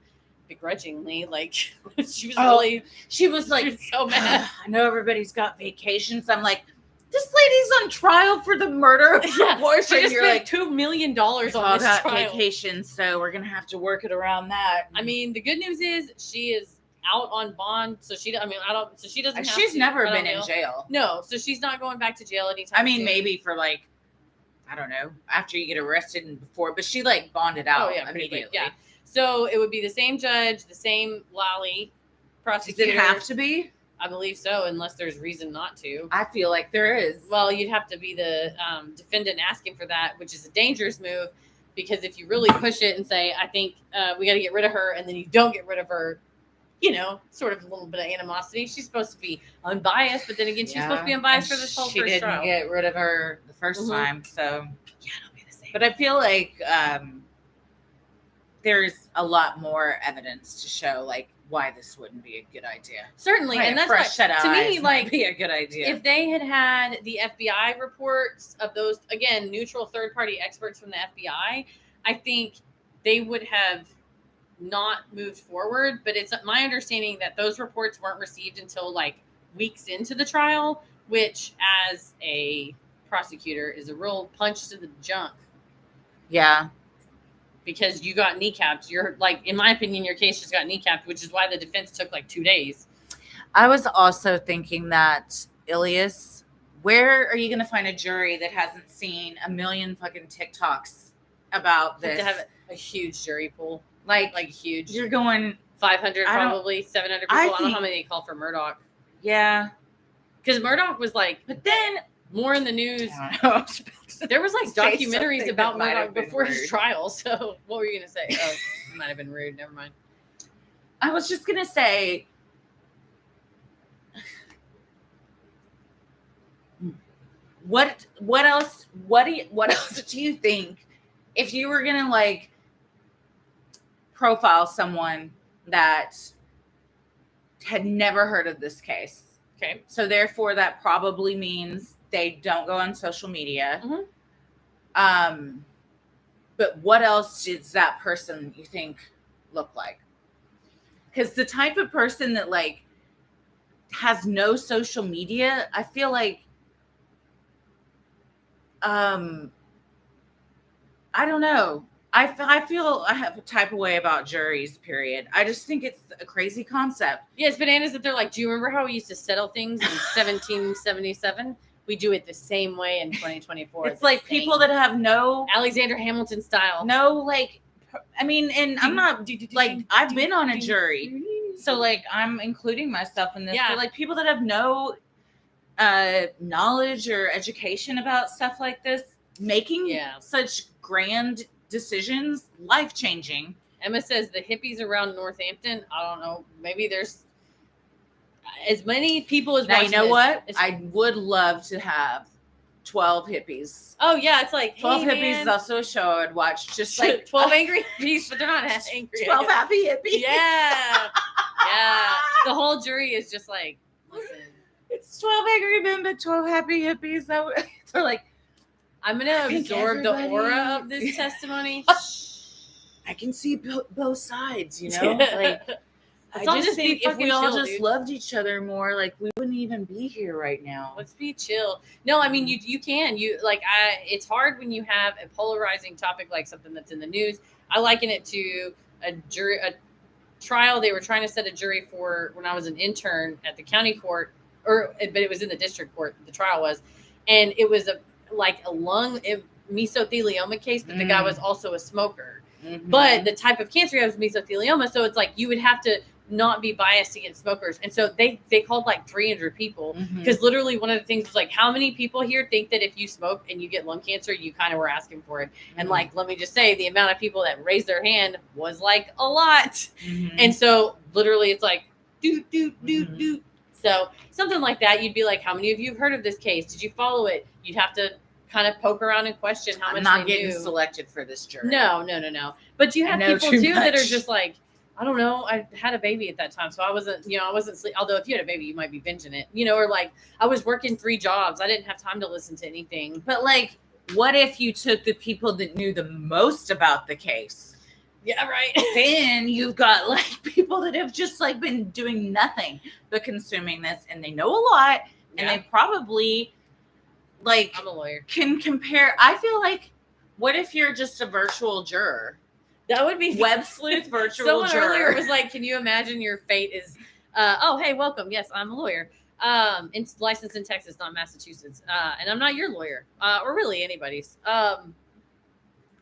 begrudgingly, like she was she was like, so mad. I know everybody's got vacations. I'm like, this lady's on trial for the murder of her boyfriend. She just You're spent like, $2 million on this all got trial. vacations, so we're gonna have to work it around that. I mean, the good news is she is out on bond, so she doesn't. She's never been in jail. No, so she's not going back to jail anytime. I mean, soon. maybe for like, I don't know, after you get arrested and before, but she like bonded out immediately. Yeah. So it would be the same judge, the same lolly prosecutor. Does it have to be? I believe so, unless there's reason not to. I feel like there is. Well, you'd have to be the defendant asking for that, which is a dangerous move, because if you really push it and say, I think we got to get rid of her, and then you don't get rid of her, sort of a little bit of animosity. She's supposed to be unbiased, but then again, she's supposed to be unbiased for this whole she first didn't trial. Get rid of her the 1st time, so Yeah, it'll be the same. But I feel like there's a lot more evidence to show like why this wouldn't be a good idea. Certainly, Right, and that's fresh set of to me eyes like might be a good idea. if they had had the FBI reports of those, again, neutral third-party experts from the FBI, I think they would have not moved forward. But it's my understanding that those reports weren't received until like weeks into the trial, which as a prosecutor is a real punch to the junk. Yeah. Because you got kneecapped. You're like, in my opinion, your case just got kneecapped, which is why the defense took like 2 days. I was also thinking that, Ilias, where are you going to find a jury that hasn't seen a million fucking TikToks about this? To have a huge jury pool. Like huge. You're going 500, probably 700 people. I don't know how many they call for Murdoch. Yeah. Because Murdoch was like, but then more in the news. I don't know. There was like documentaries about might Murdoch have been before rude. his trial. So what were you going to say? Oh, it might have been rude. Never mind. I was just going to say, what else do you think if you were going to like profile someone that had never heard of this case? Okay. So therefore that probably means they don't go on social media. Mm-hmm. But what else does that person you think look like? Because the type of person that like has no social media, I feel like, I don't know. I feel I have a type of way about juries, period. I just think it's a crazy concept. Yeah, it's bananas that they're like, do you remember how we used to settle things in 1777? We do it the same way in 2024. It's like people that have no Alexander Hamilton style. No, like, I mean, and I'm not like, I've been on a jury. So like, I'm including myself in this. Yeah. But like people that have no knowledge or education about stuff like this, making such grand decisions, life-changing. Emma says the hippies around Northampton, I don't know, maybe there's as many people as now you know what as, I would love to have 12 hippies. Oh yeah, it's like 12 hey, hippies man. is also a show I would watch, just like 12 angry hippies, but they're not angry. 12 happy hippies. Yeah. The whole jury is just like, listen, it's 12 angry men but 12 happy hippies. They're like, I'm gonna absorb the aura of this testimony. I can see both sides, you know. Like, I just think if we all just loved each other more, like we wouldn't even be here right now. Let's be chill. No, I mean you can. It's hard when you have a polarizing topic like something that's in the news. I liken it to a trial they were trying to set a jury for when I was an intern at the county court, but it was in the district court. The trial was, and it was a lung mesothelioma case, but the guy was also a smoker. but the type of cancer you have is mesothelioma. So it's like you would have to not be biased against smokers. And so they called like 300 people because literally one of the things was like, how many people here think that if you smoke and you get lung cancer, you kind of were asking for it? And like, let me just say, the amount of people that raised their hand was like a lot. And so literally it's like, do. So something like that, you'd be like, how many of you have heard of this case? Did you follow it? You'd have to kind of poke around and question how much I'm not they getting knew. selected for this jury. No. But you have people too that are just like, I don't know. I had a baby at that time, so I wasn't sleep. Although if you had a baby, you might be binging it, or like I was working 3 jobs. I didn't have time to listen to anything. But like, what if you took the people that knew the most about the case? Yeah, right. Then you've got like people that have just like been doing nothing but consuming this, and they know a lot, and they probably like I'm a lawyer. Can compare. I feel like, what if you're just a virtual juror? That would be web sleuth virtual Someone juror. Earlier was like, can you imagine your fate is, oh, hey, welcome. Yes, I'm a lawyer. It's licensed in Texas, not Massachusetts. And I'm not your lawyer, or really anybody's.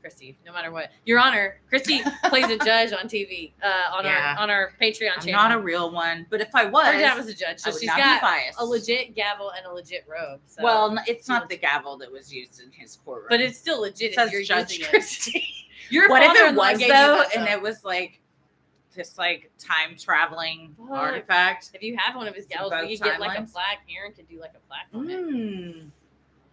Christy, no matter what. Your Honor, Christy plays a judge on TV, on our Patreon channel. I'm not a real one, but if I was, her dad was a judge, so she's got biased. a legit gavel and a legit robe. So. Well, it's not the gavel that was used in his courtroom, but it's still legit. It says if you're Judge using Christy. It. Your what if it father-in-law was gave you though, that and stuff? it was like this like time traveling artifact? If you have one of his gavels, you could get like a plaque. Aaron could do like a plaque on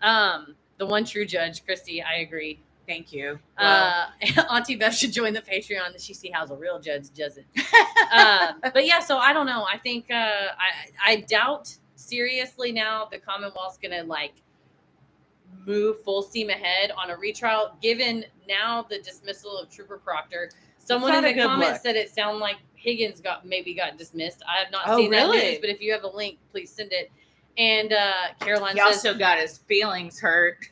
it. The one true judge, Christy. I agree. Thank you. Auntie Beth should join the Patreon that she see how a real judge does it. But yeah, so I don't know. I think I doubt seriously now the Commonwealth's gonna like move full steam ahead on a retrial, given now the dismissal of Trooper Proctor. Someone in the comments said it sounded like Higgins got dismissed. I have not seen that news, but if you have a link, please send it. And Caroline he also got his feelings hurt.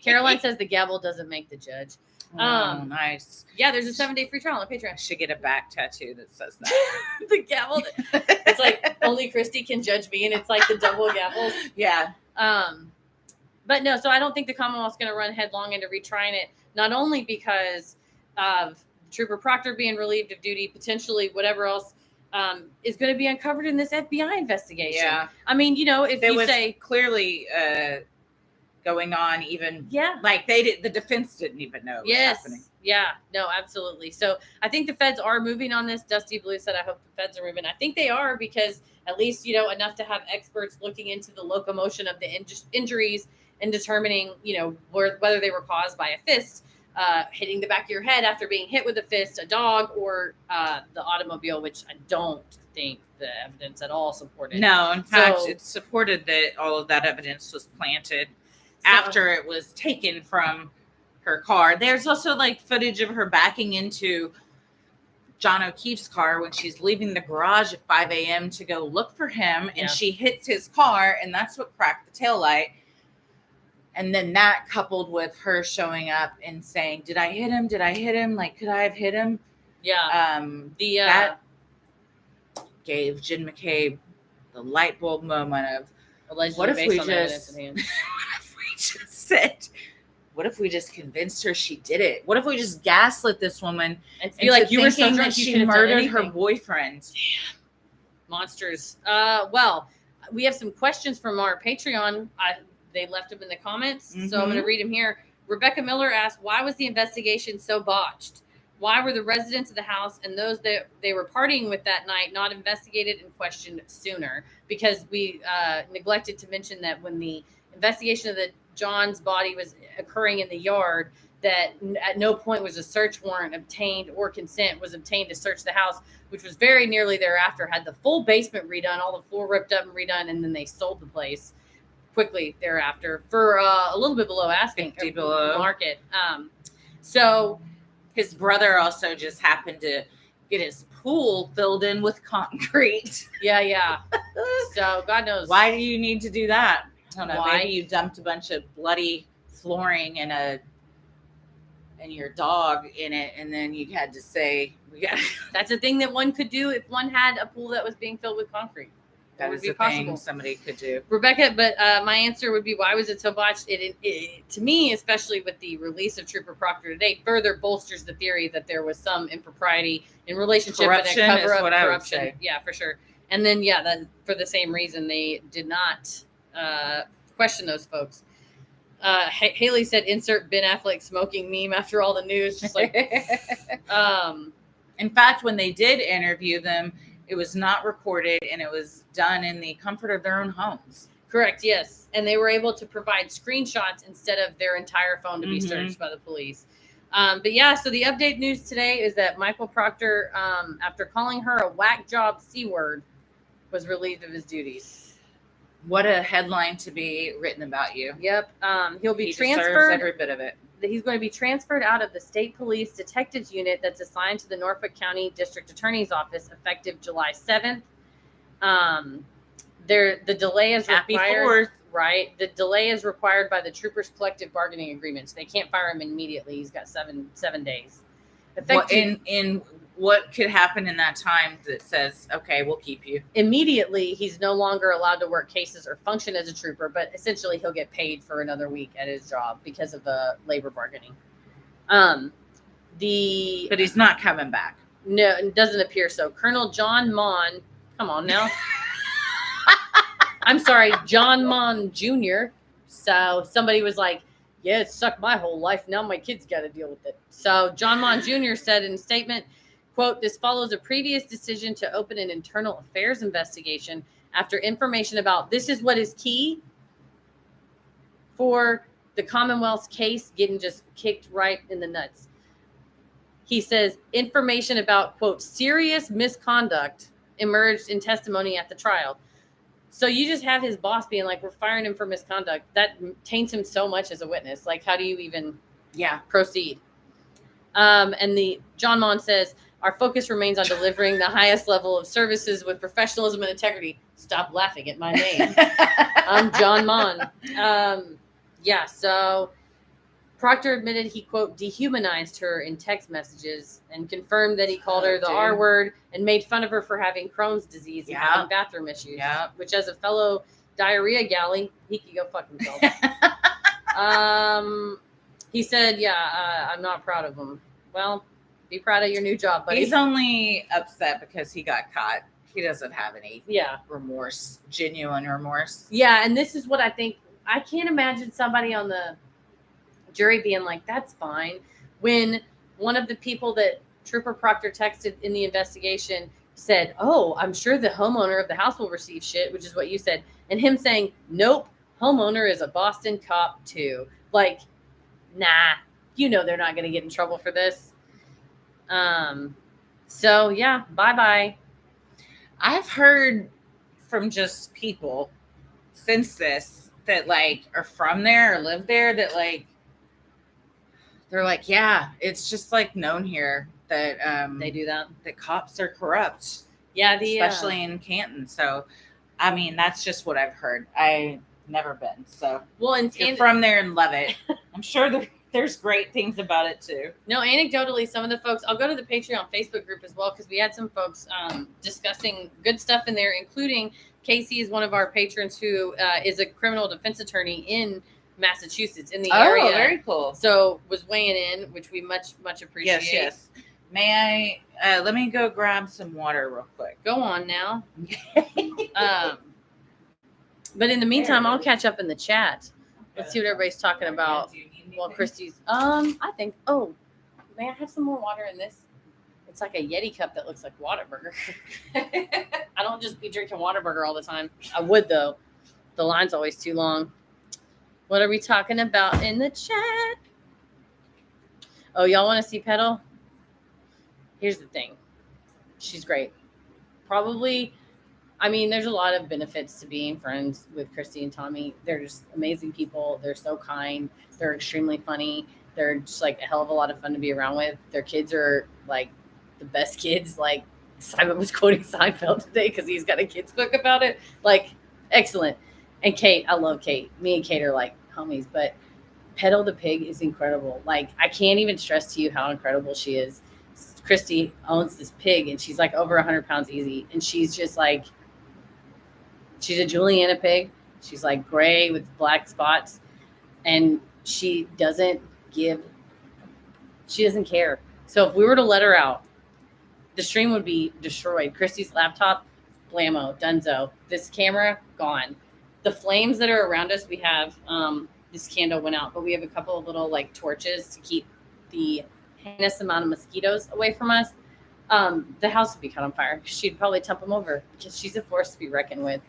Caroline says the gavel doesn't make the judge. Nice. Yeah, there's a 7-day free trial on Patreon. I should get a back tattoo that says that. The gavel. It's like only Christy can judge me, and it's like the double gavels. Yeah. But no, so I don't think the Commonwealth's going to run headlong into retrying it, not only because of Trooper Proctor being relieved of duty, potentially whatever else is going to be uncovered in this FBI investigation. Yeah. I mean, if you say clearly going on, even like the defense didn't even know it was happening. Yeah, no, absolutely. So I think the feds are moving on this. Dusty Blue said, I hope the feds are moving. I think they are, because at least, enough to have experts looking into the locomotion of the injuries and determining, whether they were caused by a fist hitting the back of your head after being hit with a fist, a dog, or the automobile, which I don't think the evidence at all supported. No, in fact, it supported that all of that evidence was planted after it was taken from her car. There's also like footage of her backing into John O'Keefe's car when she's leaving the garage at 5 a.m. to go look for him, and she hits his car, and that's what cracked the taillight. And then that coupled with her showing up and saying, did I hit him? Did I hit him? Like, could I have hit him? Yeah. That gave Jen McCabe the light bulb moment of, what if we just convinced her she did it? What if we just gaslit this woman and be like, you were so drunk that she murdered her boyfriend? Damn. Monsters. Well, we have some questions from our Patreon. They left them in the comments, so I'm going to read them here. Rebecca Miller asked, why was the investigation so botched? Why were the residents of the house and those that they were partying with that night not investigated and questioned sooner? Because we neglected to mention that when the investigation of the John's body was occurring in the yard, that at no point was a search warrant obtained or consent was obtained to search the house, which was very nearly thereafter, had the full basement redone, all the floor ripped up and redone, and then they sold the place quickly thereafter for a little bit below asking, below market. So his brother also just happened to get his pool filled in with concrete. Yeah. So God knows. Why do you need to do that? I don't know. Why? Maybe you dumped a bunch of bloody flooring and your dog in it, and then you had to say, That's a thing that one could do if one had a pool that was being filled with concrete. That would is be a possible. thing somebody could do. Rebecca, but my answer would be, why was it so botched? It, to me, especially with the release of Trooper Proctor today, further bolsters the theory that there was some impropriety in relationship Corruption and a cover is up what I would corruption. say. Yeah, for sure. And then, that for the same reason, they did not question those folks. Haley said, insert Ben Affleck smoking meme after all the news. Just like, in fact, when they did interview them, it was not recorded and it was done in the comfort of their own homes. Correct, yes. And they were able to provide screenshots instead of their entire phone to be searched by the police. But yeah, so the update news today is that Michael Proctor, after calling her a whack job C-word, was relieved of his duties. What a headline to be written about you. Yep. He'll be transferred. Deserves every bit of it. He's going to be transferred out of the State Police Detectives Unit that's assigned to the Norfolk County District Attorney's Office effective July 7th. The delay is Happy required. 4th. Right. The delay is required by the troopers' collective bargaining agreements. They can't fire him immediately. He's got seven days. In what could happen in that time that says, okay, we'll keep you? Immediately, he's no longer allowed to work cases or function as a trooper, but essentially he'll get paid for another week at his job because of the labor bargaining. But he's not coming back. No, it doesn't appear so. Colonel John Mon, come on now. I'm sorry, John Mon Jr. So somebody was like, yeah, it sucked my whole life. Now my kids got to deal with it. So John Mon Jr. said in a statement, quote, this follows a previous decision to open an internal affairs investigation after information about, this is what is key for the Commonwealth's case getting just kicked right in the nuts. He says information about, quote, serious misconduct emerged in testimony at the trial. So you just have his boss being like, we're firing him for misconduct. That taints him so much as a witness. Like, how do you even proceed? And the John Mon says, our focus remains on delivering the highest level of services with professionalism and integrity. Stop laughing at my name. I'm John Mon. So Proctor admitted he, quote, dehumanized her in text messages and confirmed that he called her the R word and made fun of her for having Crohn's disease and having bathroom issues, which as a fellow diarrhea galley, he could go fuck himself. He said, I'm not proud of him. Well, be proud of your new job, buddy. He's only upset because he got caught. He doesn't have any remorse, genuine remorse. Yeah, and this is what I think. I can't imagine somebody on the jury being like, that's fine, when one of the people that Trooper Proctor texted in the investigation said, oh, I'm sure the homeowner of the house will receive shit, which is what you said, and him saying, nope, homeowner is a Boston cop too. Like, nah, they're not going to get in trouble for this. Bye-bye. I've heard from just people since this that like are from there or live there that like they're like, yeah, it's just like known here that they do that cops are corrupt. Yeah, especially in Canton. So I mean, that's just what I've heard. I've never been. So if you're from there and love it, I'm sure there's great things about it too. No, anecdotally, some of the folks, I'll go to the Patreon Facebook group as well, because we had some folks discussing good stuff in there, including Casey is one of our patrons who is a criminal defense attorney in Massachusetts, in the area. Oh, very cool. So was weighing in, which we much appreciate. Yes. May I, let me go grab some water real quick. Go on now. But in the meantime, I'll catch up in the chat. Let's see what everybody's talking about. Well, Christy's, I think, may I have some more water in this? It's like a Yeti cup that looks like Whataburger. I don't just be drinking Whataburger all the time. I would, though. The line's always too long. What are we talking about in the chat? Oh, y'all want to see Petal? Here's the thing. She's great. Probably, there's a lot of benefits to being friends with Christy and Tommy. They're just amazing people. They're so kind. They're extremely funny. They're just like a hell of a lot of fun to be around with. Their kids are like the best kids. Like Simon was quoting Seinfeld today because he's got a kid's book about it. Like, excellent. And Kate, I love Kate. Me and Kate are like homies, but Petal the pig is incredible. Like, I can't even stress to you how incredible she is. Christy owns this pig and she's like over 100 pounds easy. And she's just like, She's a Juliana pig. She's like gray with black spots, and she doesn't care. So if we were to let her out, the stream would be destroyed. Christy's laptop, blammo, dunzo. This camera, gone. The flames that are around us, we have this candle went out, but we have a couple of little like torches to keep the heinous amount of mosquitoes away from us. The house would be caught on fire. She'd probably tempt them over because she's a force to be reckoned with.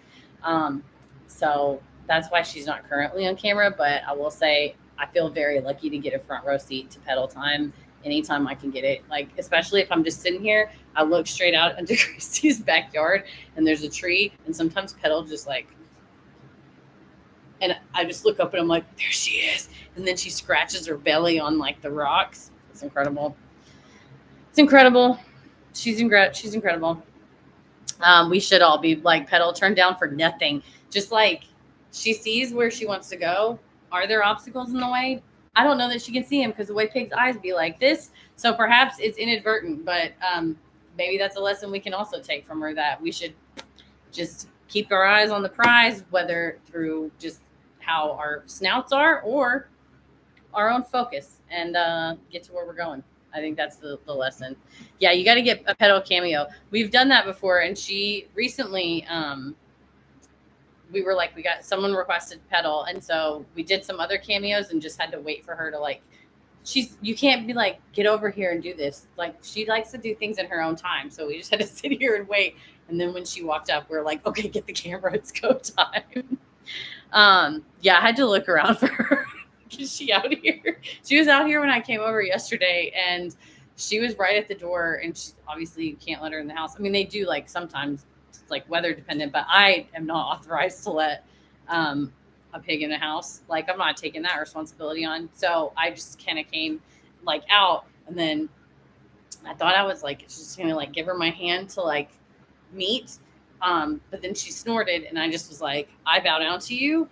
So that's why she's not currently on camera. But I will say I feel very lucky to get a front row seat to pedal time anytime I can get it. Like, especially if I'm just sitting here, I look straight out into Christy's backyard and there's a tree, and sometimes pedal just like, and I just look up and I'm like, there she is. And then she scratches her belly on like the rocks. It's incredible. It's incredible. She's incredible. We should all be like pedal turned down for nothing. Just like she sees where she wants to go. Are there obstacles in the way? I don't know that she can see them because the way Pig's eyes be like this. So perhaps it's inadvertent, but maybe that's a lesson we can also take from her, that we should just keep our eyes on the prize, whether through just how our snouts are or our own focus, and get to where we're going. I think that's the lesson. Yeah, you got to get a pedal cameo. We've done that before, and she recently, we were like, someone requested pedal, and so we did some other cameos and just had to wait for her to like, you can't be like, get over here and do this. Like, she likes to do things in her own time, so we just had to sit here and wait. And then when she walked up, we we're like, okay, get the camera, it's go time. Yeah, I had to look around for her. Is she out here? She was out here when I came over yesterday, and she was right at the door, and obviously you can't let her in the house. I mean, they do like sometimes, it's like weather dependent, but I am not authorized to let a pig in the house. Like, I'm not taking that responsibility on. So I just kind of came like out, and then I thought I was like just gonna like give her my hand to like meet. But then she snorted, and I just was like, I bow down to you.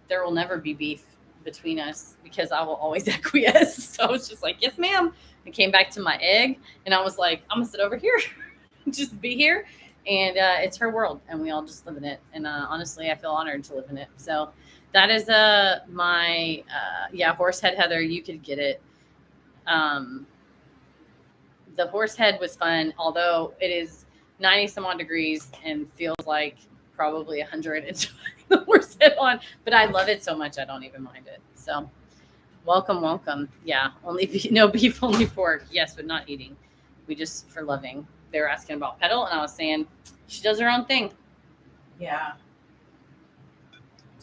There will never be beef between us because I will always acquiesce. So I was just like, yes, ma'am. I came back to my egg, and I was like, I'm gonna sit over here, just be here. And it's her world, and we all just live in it. And honestly, I feel honored to live in it. So that is my Horsehead Heather. You could get it. The Horsehead was fun, although it is 90 some odd degrees and feels like probably 100. It's the Horsehead on, but I love it so much I don't even mind it. So welcome. Yeah, no beef, only pork. Yes, but not eating. We just for loving. They were asking about pedal, and I was saying she does her own thing. Yeah.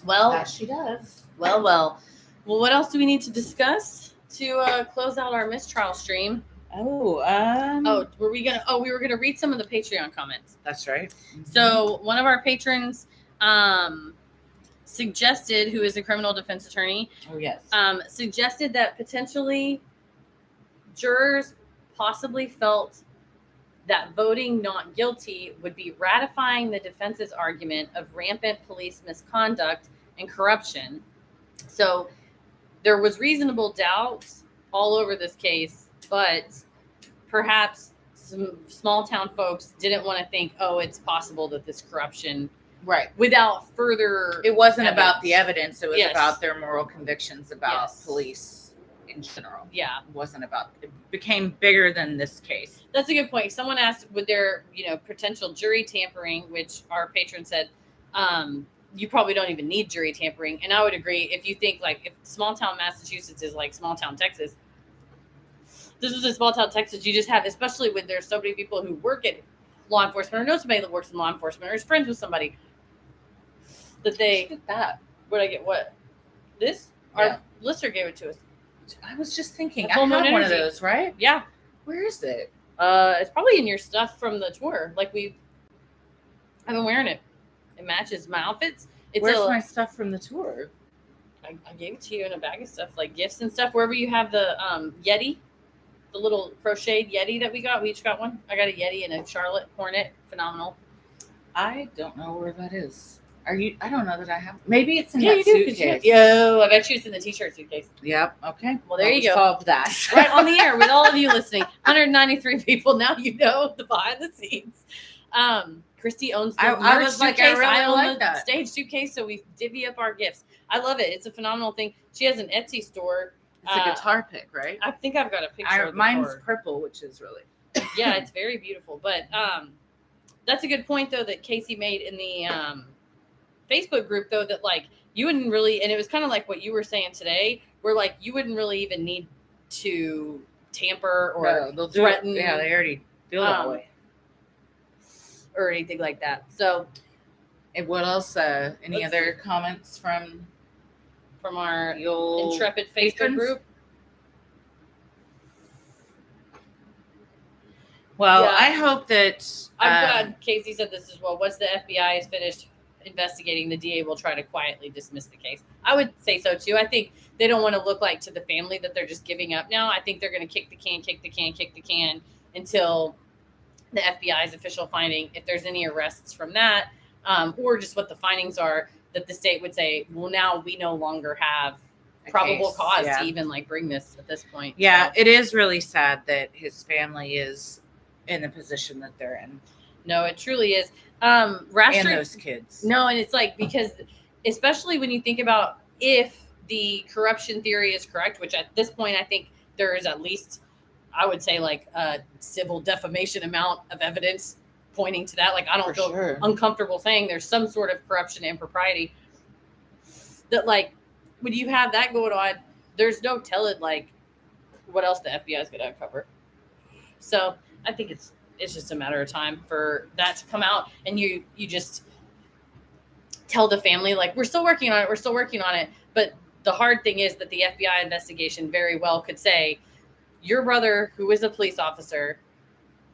Well, that she does. Well. What else do we need to discuss to close out our Mistrial stream? We were gonna read some of the Patreon comments. That's right. Mm-hmm. So one of our patrons suggested, who is a criminal defense attorney, suggested that potentially jurors possibly felt that voting not guilty would be ratifying the defense's argument of rampant police misconduct and corruption. So there was reasonable doubt all over this case, but perhaps some small town folks didn't want to think, it's possible that this corruption, right, without further, it wasn't about the evidence, it was Yes. about their moral convictions about Yes. police in general. Yeah, It wasn't about, it became bigger than this case. that's a good point. Someone asked, would there, potential jury tampering, which our patron said, you probably don't even need jury tampering. And I would agree. If you think like if small town Massachusetts is like small town Texas, this is a small town Texas. You just have, especially when there's so many people who work at law enforcement or know somebody that works in law enforcement or is friends with somebody that they did that. Would I get what? This? Our listener gave it to us. I was just thinking, That's I have Full Moon one of Energy. those, right? Yeah. Where is it? It's probably in your stuff from the tour. Like I've been wearing it. It matches my outfits. Where's my stuff from the tour? I gave it to you in a bag of stuff, like gifts and stuff. Wherever you have the Yeti, the little crocheted Yeti that we got. We each got one. I got a Yeti and a Charlotte Hornet. Phenomenal. I don't know where that is. I don't know that I have. Maybe it's in Yeah, that you do. suitcase. Yo, I bet you it's in the t-shirt suitcase. Yep. Okay. Well, there you we go. Solved that. Right on the air with all of you listening. 193 people. Now you know the behind the scenes. Christy owns the I merch was like, suitcase. I really own like the that. stage suitcase, so we divvy up our gifts. I love it. It's a phenomenal thing. She has an Etsy store. It's a guitar pick, right? I think I've got a picture of the mine's card. purple, which is really Yeah, it's very beautiful. But that's a good point though that Casey made in the Facebook group though, that like you wouldn't really, and it was kind of like what you were saying today, where like you wouldn't really even need to tamper or they'll threaten. Yeah, they already feel that way. Or anything like that. So, and what else? Any other comments from our intrepid Facebook patrons? group? Well, yeah. I hope that I'm glad Casey said this as well. Once the FBI is finished investigating, the DA will try to quietly dismiss the case. I would say so too. I think they don't want to look like to the family that they're just giving up now. I think they're going to kick the can until the FBI's official finding, if there's any arrests from that, or just what the findings are, that the state would say, well, now we no longer have probable cause to even like bring this at this point. Yeah, so it is really sad that his family is in the position that they're in. No, it truly is. And those kids. No, and it's like, because especially when you think about if the corruption theory is correct, which at this point I think there is at least, I would say, like a civil defamation amount of evidence pointing to that. Like, I don't feel uncomfortable saying there's some sort of corruption and impropriety. That, like, when you have that going on, there's no telling, like, what else the FBI is going to uncover. So I think it's just a matter of time for that to come out, and you just tell the family, like, we're still working on it. But the hard thing is that the FBI investigation very well could say, your brother, who was a police officer,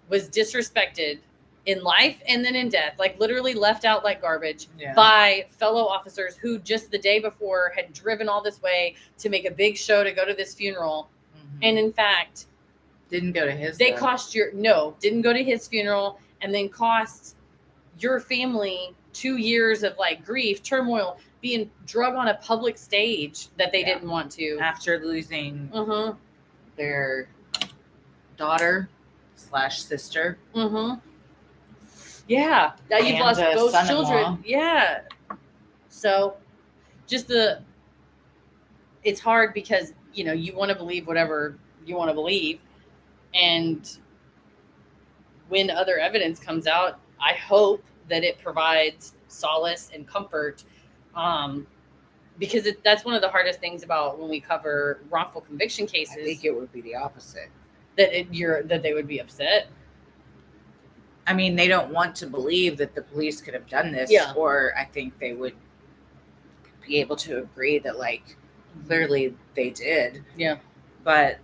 was disrespected in life and then in death, like literally left out like garbage by fellow officers who just the day before had driven all this way to make a big show to go to this funeral. Mm-hmm. And in fact, didn't go to his. They didn't go to his funeral, and then cost your family 2 years of like grief, turmoil, being drug on a public stage that they didn't want to after losing their daughter / sister. Mm-hmm. Yeah, now you've lost both children. Yeah, so just it's hard because you want to believe whatever you want to believe, and when other evidence comes out, I hope that it provides solace and comfort, because that's one of the hardest things about when we cover wrongful conviction cases. I think it would be the opposite. That they would be upset. I mean, they don't want to believe that the police could have done this, or I think they would be able to agree that, like, clearly they did. Yeah. But,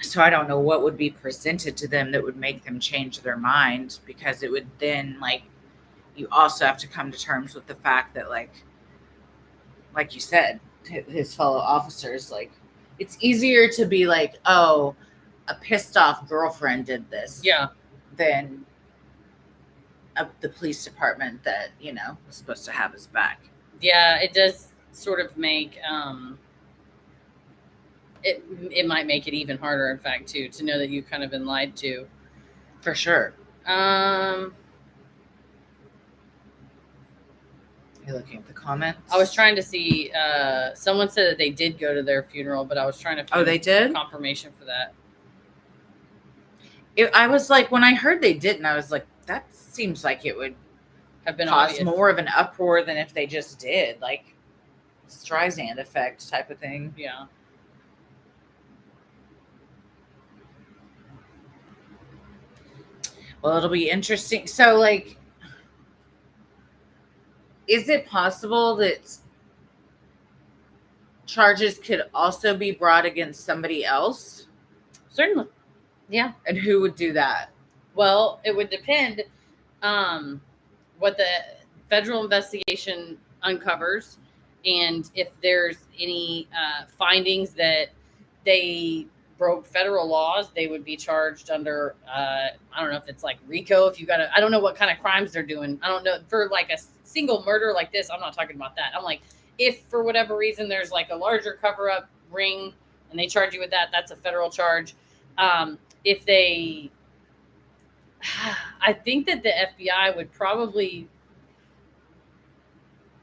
so I don't know what would be presented to them that would make them change their mind, because it would then, like, you also have to come to terms with the fact that, like you said, his fellow officers, like, it's easier to be like, oh, a pissed off girlfriend did this. Yeah. Than the police department that, was supposed to have his back. Yeah, it does sort of make, it might make it even harder, in fact, too, to know that you've kind of been lied to. For sure. You're looking at the comments? I was trying to see, someone said that they did go to their funeral, but I was trying to find they did? Confirmation for that. I was like, when I heard they didn't, I was like, that seems like it would have been cause more of an uproar than if they just did, like Streisand effect type of thing. Yeah. Well, it'll be interesting. So, like, is it possible that charges could also be brought against somebody else? Certainly. Yeah. And who would do that? Well, it would depend what the federal investigation uncovers, and if there's any findings that they broke federal laws, they would be charged under, I don't know if it's like RICO, I don't know what kind of crimes they're doing. I don't know. For like a single murder like this, I'm not talking about that. I'm like, if for whatever reason there's like a larger cover-up ring and they charge you with that, that's a federal charge. If they I think that the FBI would probably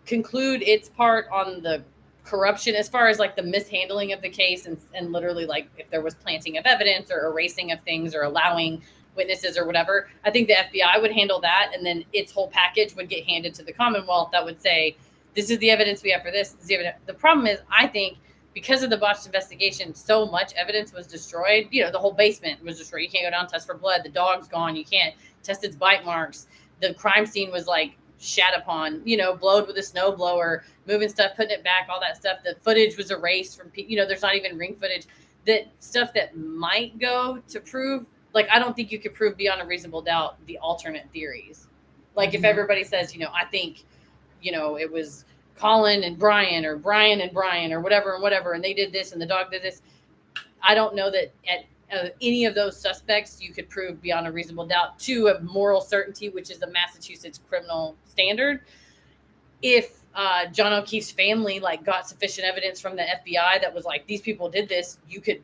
conclude its part on the corruption as far as like the mishandling of the case and literally like if there was planting of evidence or erasing of things or allowing witnesses or whatever. I think the FBI would handle that, and then its whole package would get handed to the Commonwealth that would say, this is the evidence we have for this. This is the evidence. The problem is, I think, because of the botched investigation, so much evidence was destroyed. You know, the whole basement was destroyed. You can't go down and test for blood. The dog's gone. You can't test its bite marks. The crime scene was like shat upon, you know, blowed with a snow blower, moving stuff, putting it back, all that stuff. The footage was erased from, you know, there's not even ring footage. That stuff that might go to prove, like, I don't think you could prove beyond a reasonable doubt the alternate theories. Like, if everybody says, you know, I think, you know, it was Colin and Brian or Brian and Brian or whatever, and they did this and the dog did this. I don't know that at any of those suspects you could prove beyond a reasonable doubt to a moral certainty, which is the Massachusetts criminal standard. If John O'Keefe's family like got sufficient evidence from the FBI that was like, these people did this, you could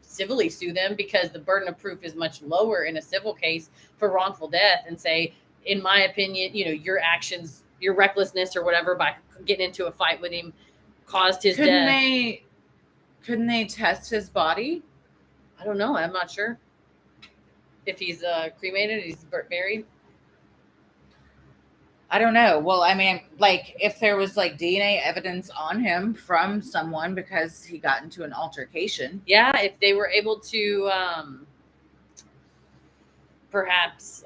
civilly sue them, because the burden of proof is much lower in a civil case for wrongful death, and say, in my opinion, you know, your actions, your recklessness or whatever by getting into a fight with him caused his death. Couldn't they test his body? I don't know. I'm not sure if he's cremated, he's buried. I don't know. Well, I mean, like, if there was like DNA evidence on him from someone because he got into an altercation. Yeah, if they were able to perhaps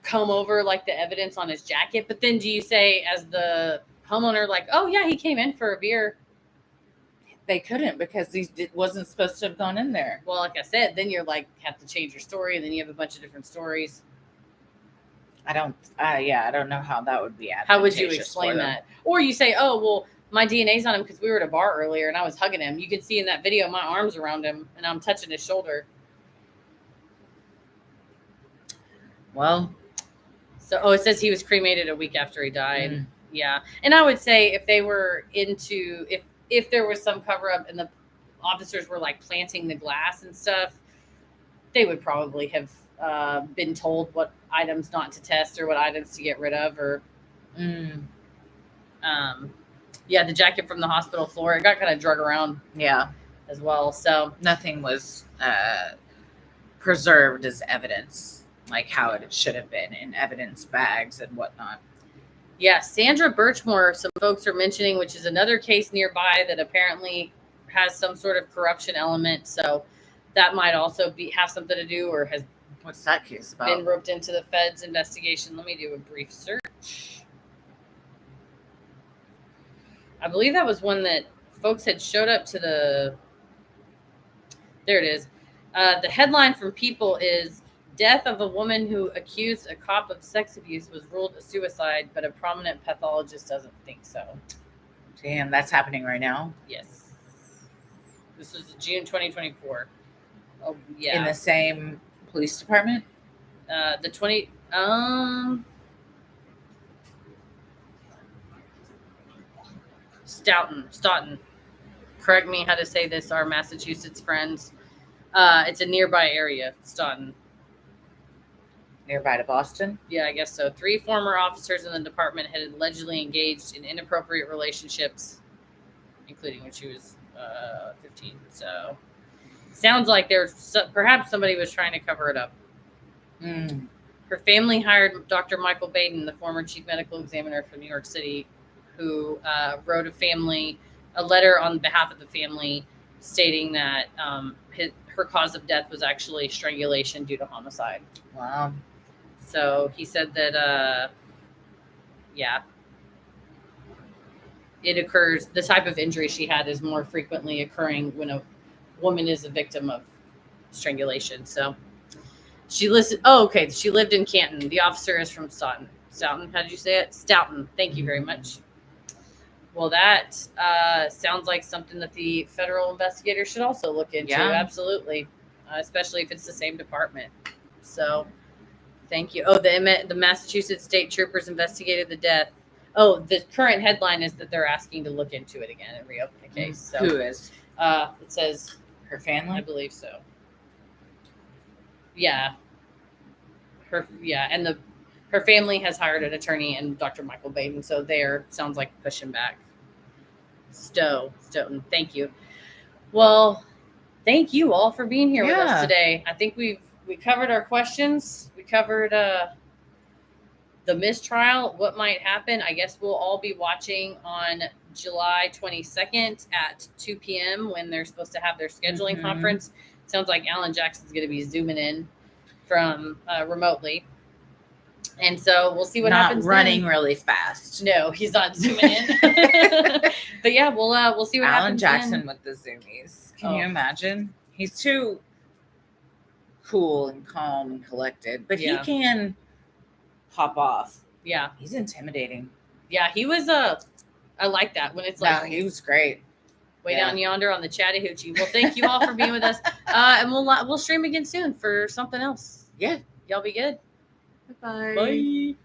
comb over like the evidence on his jacket. But then do you say, as the homeowner, like, oh yeah, he came in for a beer? They couldn't, because he wasn't supposed to have gone in there. Well, like I said, then you're like, have to change your story, and then you have a bunch of different stories. I don't know how that would be. How would you explain that? Or you say, oh, well, my DNA's on him because we were at a bar earlier and I was hugging him. You can see in that video my arms around him and I'm touching his shoulder. Well, so it says he was cremated a week after he died. Mm. Yeah. And I would say if they were into, if there was some cover up and the officers were like planting the glass and stuff, they would probably have been told what items not to test or what items to get rid of, or yeah, the jacket from the hospital floor, it got kind of drug around as well, so nothing was preserved as evidence like how it should have been in evidence bags and whatnot. Yeah, Sandra Birchmore, some folks are mentioning, which is another case nearby that apparently has some sort of corruption element, so that might also have something to do, or has what's that case about? Been roped into the Fed's investigation. Let me do a brief search. I believe that was one that folks had showed up to the. There it is. The headline from People is "Death of a Woman Who Accused a Cop of Sex Abuse Was Ruled a Suicide, but a Prominent Pathologist Doesn't Think so." Damn, that's happening right now? Yes. This is June 2024. Oh, yeah. In the same police department? Stoughton. Correct me how to say this, our Massachusetts friends. It's a nearby area, Stoughton. Nearby to Boston? Yeah, I guess so. 3 former officers in the department had allegedly engaged in inappropriate relationships, including when she was 15. So sounds like perhaps somebody was trying to cover it up. Her family hired Dr. Michael Baden, the former chief medical examiner for New York City, who wrote a letter on behalf of the family stating that her cause of death was actually strangulation due to homicide. Wow. So he said that, it occurs, the type of injury she had is more frequently occurring when a woman is a victim of strangulation. So she listed, she lived in Canton. The officer is from Stoughton. How did you say it? Stoughton. Thank you very much. Well, that sounds like something that the federal investigators should also look into. Yeah. Absolutely. Especially if it's the same department. So thank you. Oh, the Massachusetts state troopers investigated the death. Oh, the current headline is that they're asking to look into it again and reopen the case. So, who is? It says her family? I believe so. Yeah. and her family has hired an attorney and Dr. Michael Baden, so they're sounds like pushing back. Stoughton, thank you. Well, thank you all for being here with us Yeah. today. I think we covered our questions. We covered the mistrial, what might happen. I guess we'll all be watching on July 22nd at 2 p.m. when they're supposed to have their scheduling Mhm. conference. Sounds like Alan Jackson's going to be zooming in from remotely. And so we'll see what Not happens. running then. really fast. No, he's not zooming in. But yeah, we'll see what Alan happens. Jackson then. with the zoomies. Can Oh. you imagine? He's too cool and calm and collected, but Yeah. he can pop off. Yeah, He's intimidating. yeah, he was I like that when it's like No, he was great. way Yeah. down yonder on the Chattahoochee. Well, thank you all for being with us, and we'll stream again soon for something else. Yeah. Y'all be good. Bye. Bye.